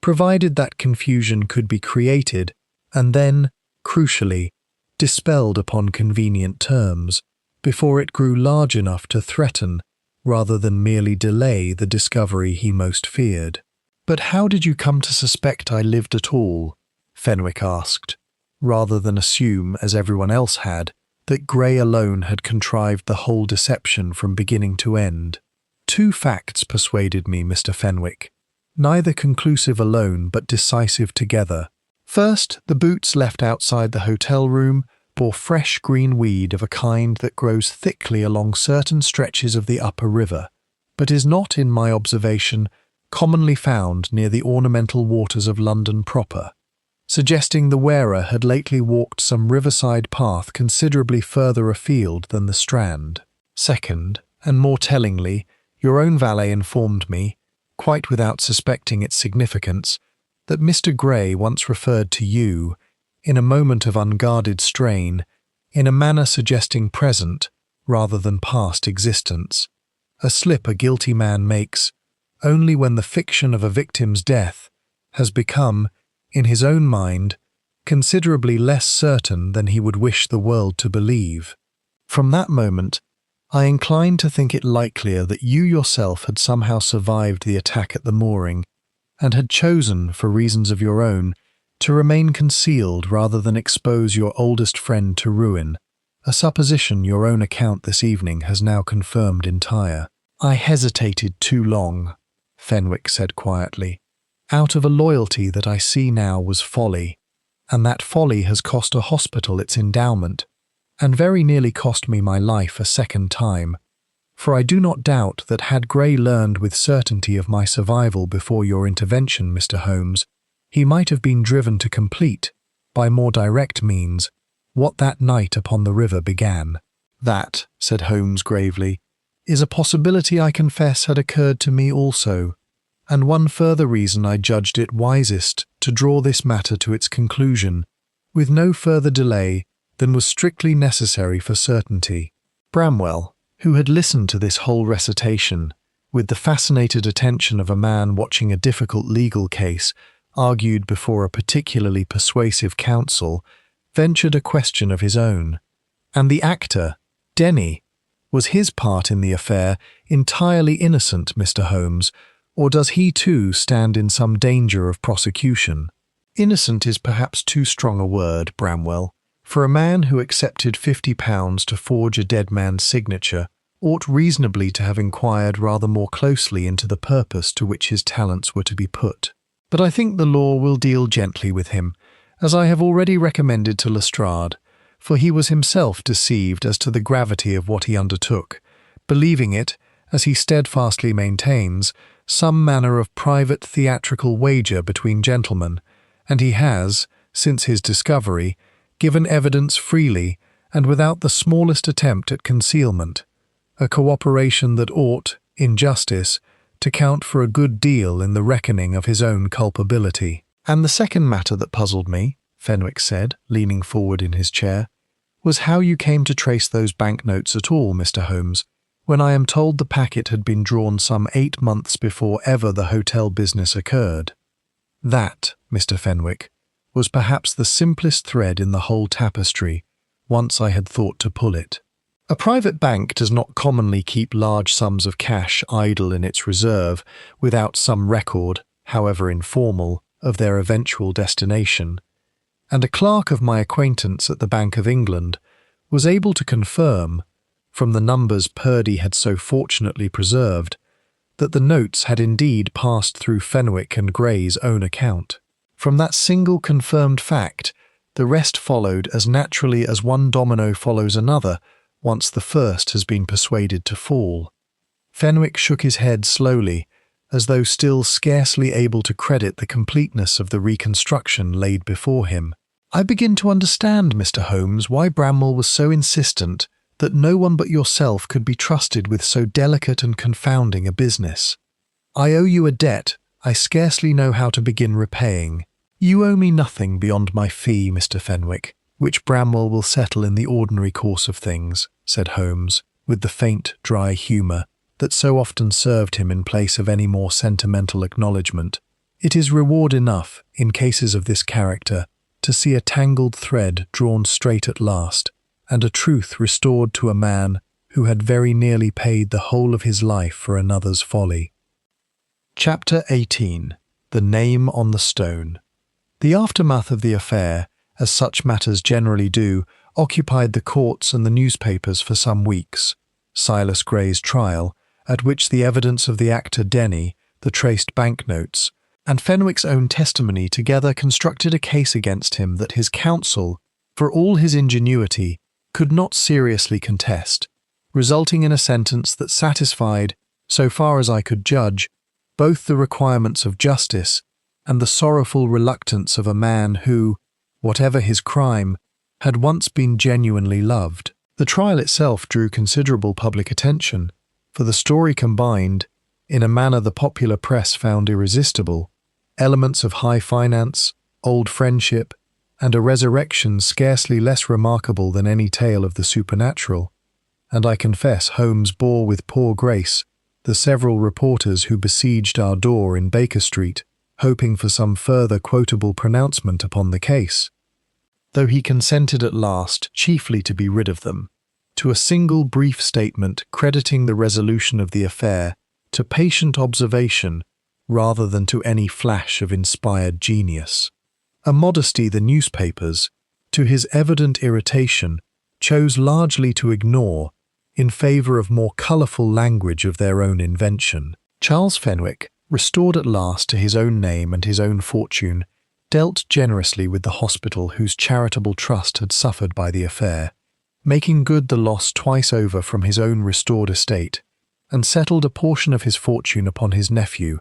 provided that confusion could be created and then, crucially, dispelled upon convenient terms, before it grew large enough to threaten, rather than merely delay, the discovery he most feared. "But how did you come to suspect I lived at all?" Fenwick asked, rather than assume, as everyone else had, that Gray alone had contrived the whole deception from beginning to end. "Two facts persuaded me, Mr. Fenwick, neither conclusive alone but decisive together. First, the boots left outside the hotel room bore fresh green weed of a kind that grows thickly along certain stretches of the upper river, but is not, in my observation, commonly found near the ornamental waters of London proper, suggesting the wearer had lately walked some riverside path considerably further afield than the Strand. Second, and more tellingly, your own valet informed me, quite without suspecting its significance, that Mr. Gray once referred to you, in a moment of unguarded strain, in a manner suggesting present, rather than past existence, a slip a guilty man makes only when the fiction of a victim's death has become, in his own mind, considerably less certain than he would wish the world to believe. From that moment, I inclined to think it likelier that you yourself had somehow survived the attack at the mooring, and had chosen, for reasons of your own, to remain concealed rather than expose your oldest friend to ruin, a supposition your own account this evening has now confirmed entire. "I hesitated too long," Fenwick said quietly, "out of a loyalty that I see now was folly, and that folly has cost a hospital its endowment, and very nearly cost me my life a second time, for I do not doubt that had Gray learned with certainty of my survival before your intervention, Mr. Holmes, he might have been driven to complete, by more direct means, what that night upon the river began." "That," said Holmes gravely, "is a possibility I confess had occurred to me also, and one further reason I judged it wisest to draw this matter to its conclusion, with no further delay than was strictly necessary for certainty." Bramwell, who had listened to this whole recitation, with the fascinated attention of a man watching a difficult legal case argued before a particularly persuasive counsel, ventured a question of his own. "And the actor, Denny, was his part in the affair entirely innocent, Mr. Holmes, or does he too stand in some danger of prosecution?" "Innocent is perhaps too strong a word, Bramwell, for a man who accepted £50 to forge a dead man's signature ought reasonably to have inquired rather more closely into the purpose to which his talents were to be put. But I think the law will deal gently with him, as I have already recommended to Lestrade, for he was himself deceived as to the gravity of what he undertook, believing it, as he steadfastly maintains, some manner of private theatrical wager between gentlemen, and he has, since his discovery, given evidence freely and without the smallest attempt at concealment, a cooperation that ought, in justice, to count for a good deal in the reckoning of his own culpability. And the second matter that puzzled me, Fenwick said, leaning forward in his chair, was how you came to trace those banknotes at all, Mr. Holmes, when I am told the packet had been drawn some 8 months before ever the hotel business occurred. That, Mr. Fenwick, was perhaps the simplest thread in the whole tapestry, once I had thought to pull it. A private bank does not commonly keep large sums of cash idle in its reserve without some record, however informal, of their eventual destination, and a clerk of my acquaintance at the Bank of England was able to confirm, from the numbers Purdy had so fortunately preserved, that the notes had indeed passed through Fenwick and Gray's own account. From that single confirmed fact, the rest followed as naturally as one domino follows another once the first has been persuaded to fall. Fenwick shook his head slowly, as though still scarcely able to credit the completeness of the reconstruction laid before him. I begin to understand, Mr. Holmes, why Bramwell was so insistent that no one but yourself could be trusted with so delicate and confounding a business. I owe you a debt I scarcely know how to begin repaying. You owe me nothing beyond my fee, Mr. Fenwick, which Bramwell will settle in the ordinary course of things, said Holmes, with the faint, dry humour that so often served him in place of any more sentimental acknowledgment. It is reward enough, in cases of this character, to see a tangled thread drawn straight at last, and a truth restored to a man who had very nearly paid the whole of his life for another's folly. Chapter 18. The Name on the Stone. The aftermath of the affair, as such matters generally do, occupied the courts and the newspapers for some weeks. Silas Gray's trial, at which the evidence of the actor Denny, the traced banknotes, and Fenwick's own testimony together constructed a case against him that his counsel, for all his ingenuity, could not seriously contest, resulting in a sentence that satisfied, so far as I could judge, both the requirements of justice and the sorrowful reluctance of a man who, whatever his crime, had once been genuinely loved. The trial itself drew considerable public attention, for the story combined, in a manner the popular press found irresistible, elements of high finance, old friendship, and a resurrection scarcely less remarkable than any tale of the supernatural, and I confess Holmes bore with poor grace the several reporters who besieged our door in Baker Street, hoping for some further quotable pronouncement upon the case, though he consented at last chiefly to be rid of them, to a single brief statement crediting the resolution of the affair to patient observation rather than to any flash of inspired genius. A modesty the newspapers, to his evident irritation, chose largely to ignore in favour of more colourful language of their own invention. Charles Fenwick, restored at last to his own name and his own fortune, dealt generously with the hospital whose charitable trust had suffered by the affair, making good the loss twice over from his own restored estate, and settled a portion of his fortune upon his nephew,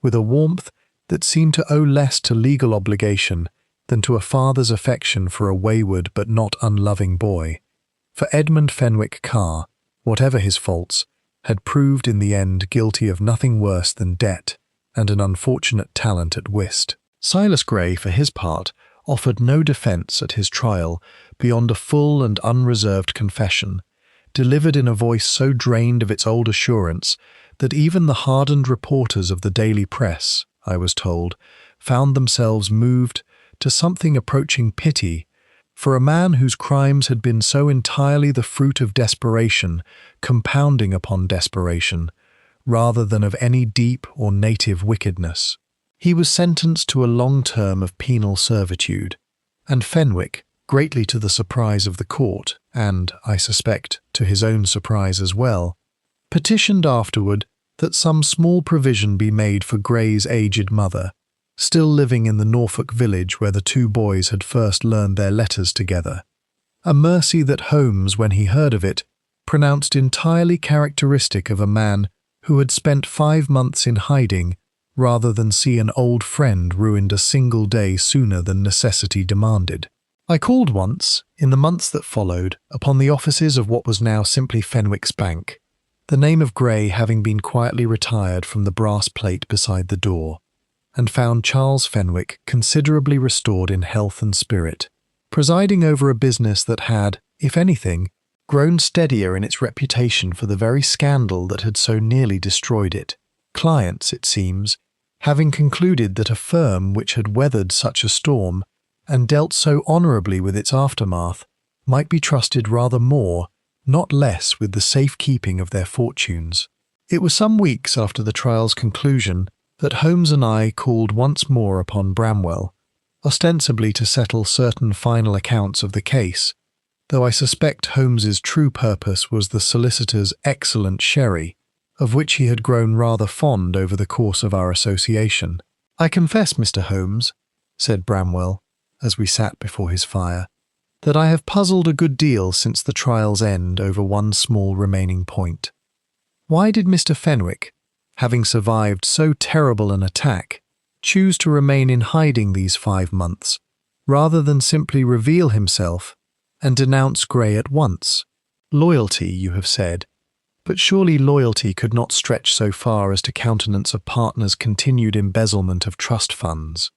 with a warmth that seemed to owe less to legal obligation than to a father's affection for a wayward but not unloving boy. For Edmund Fenwick Carr, whatever his faults, had proved in the end guilty of nothing worse than debt and an unfortunate talent at whist. Silas Gray, for his part, offered no defence at his trial beyond a full and unreserved confession, delivered in a voice so drained of its old assurance that even the hardened reporters of the daily press, I was told, found themselves moved to something approaching pity for a man whose crimes had been so entirely the fruit of desperation, compounding upon desperation, rather than of any deep or native wickedness. He was sentenced to a long term of penal servitude, and Fenwick, greatly to the surprise of the court, and, I suspect, to his own surprise as well, petitioned afterward that some small provision be made for Gray's aged mother, still living in the Norfolk village where the two boys had first learned their letters together, a mercy that Holmes, when he heard of it, pronounced entirely characteristic of a man who had spent 5 months in hiding rather than see an old friend ruined a single day sooner than necessity demanded. I called once, in the months that followed, upon the offices of what was now simply Fenwick's Bank, the name of Gray having been quietly retired from the brass plate beside the door, and found Charles Fenwick considerably restored in health and spirit, presiding over a business that had, if anything, grown steadier in its reputation for the very scandal that had so nearly destroyed it. Clients, it seems, having concluded that a firm which had weathered such a storm and dealt so honourably with its aftermath might be trusted rather more, not less, with the safe-keeping of their fortunes. It was some weeks after the trial's conclusion that Holmes and I called once more upon Bramwell, ostensibly to settle certain final accounts of the case, though I suspect Holmes's true purpose was the solicitor's excellent sherry, of which he had grown rather fond over the course of our association. "I confess, Mr. Holmes," said Bramwell, as we sat before his fire, "that I have puzzled a good deal since the trial's end over one small remaining point. Why did Mr. Fenwick, having survived so terrible an attack, choose to remain in hiding these 5 months, rather than simply reveal himself and denounce Gray at once? Loyalty, you have said, but surely loyalty could not stretch so far as to countenance a partner's continued embezzlement of trust funds."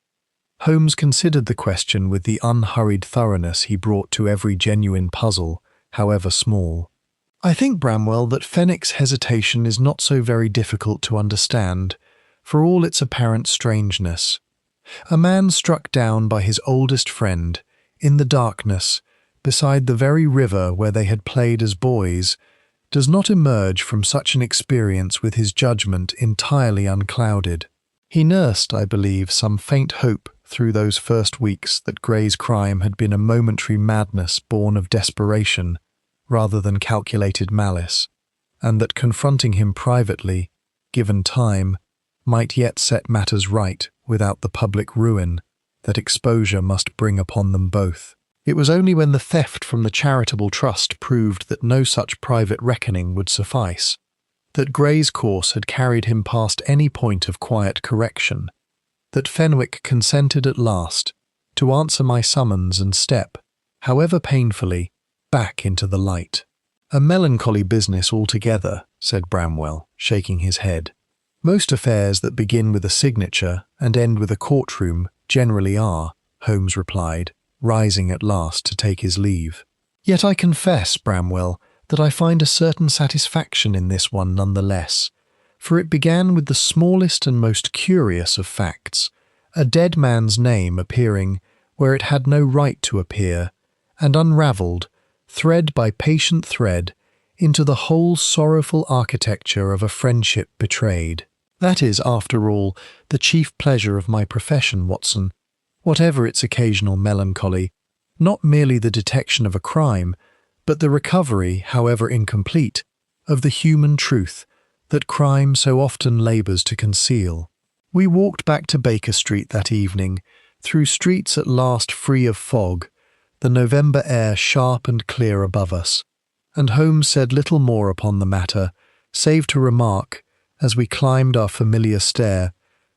Holmes considered the question with the unhurried thoroughness he brought to every genuine puzzle, however small. "I think, Bramwell, that Fenwick's hesitation is not so very difficult to understand, for all its apparent strangeness. A man struck down by his oldest friend, in the darkness, beside the very river where they had played as boys, does not emerge from such an experience with his judgment entirely unclouded. He nursed, I believe, some faint hope through those first weeks that Gray's crime had been a momentary madness born of desperation rather than calculated malice, and that confronting him privately, given time, might yet set matters right without the public ruin that exposure must bring upon them both. It was only when the theft from the charitable trust proved that no such private reckoning would suffice, that Gray's course had carried him past any point of quiet correction, that Fenwick consented at last to answer my summons and step, however painfully, back into the light. "A melancholy business altogether," said Bramwell, shaking his head. "Most affairs that begin with a signature and end with a courtroom generally are," Holmes replied, rising at last to take his leave. "Yet I confess, Bramwell, that I find a certain satisfaction in this one none the less, for it began with the smallest and most curious of facts, a dead man's name appearing where it had no right to appear, and unravelled, thread by patient thread, into the whole sorrowful architecture of a friendship betrayed. That is, after all, the chief pleasure of my profession, Watson, whatever its occasional melancholy, not merely the detection of a crime, but the recovery, however incomplete, of the human truth that crime so often labours to conceal." We walked back to Baker Street that evening, through streets at last free of fog, the November air sharp and clear above us, and Holmes said little more upon the matter, save to remark, as we climbed our familiar stair,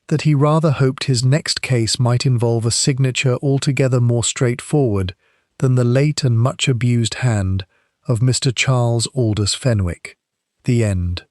that he rather hoped his next case might involve a signature altogether more straightforward than the late and much abused hand of Mr. Charles Aldous Fenwick. The end.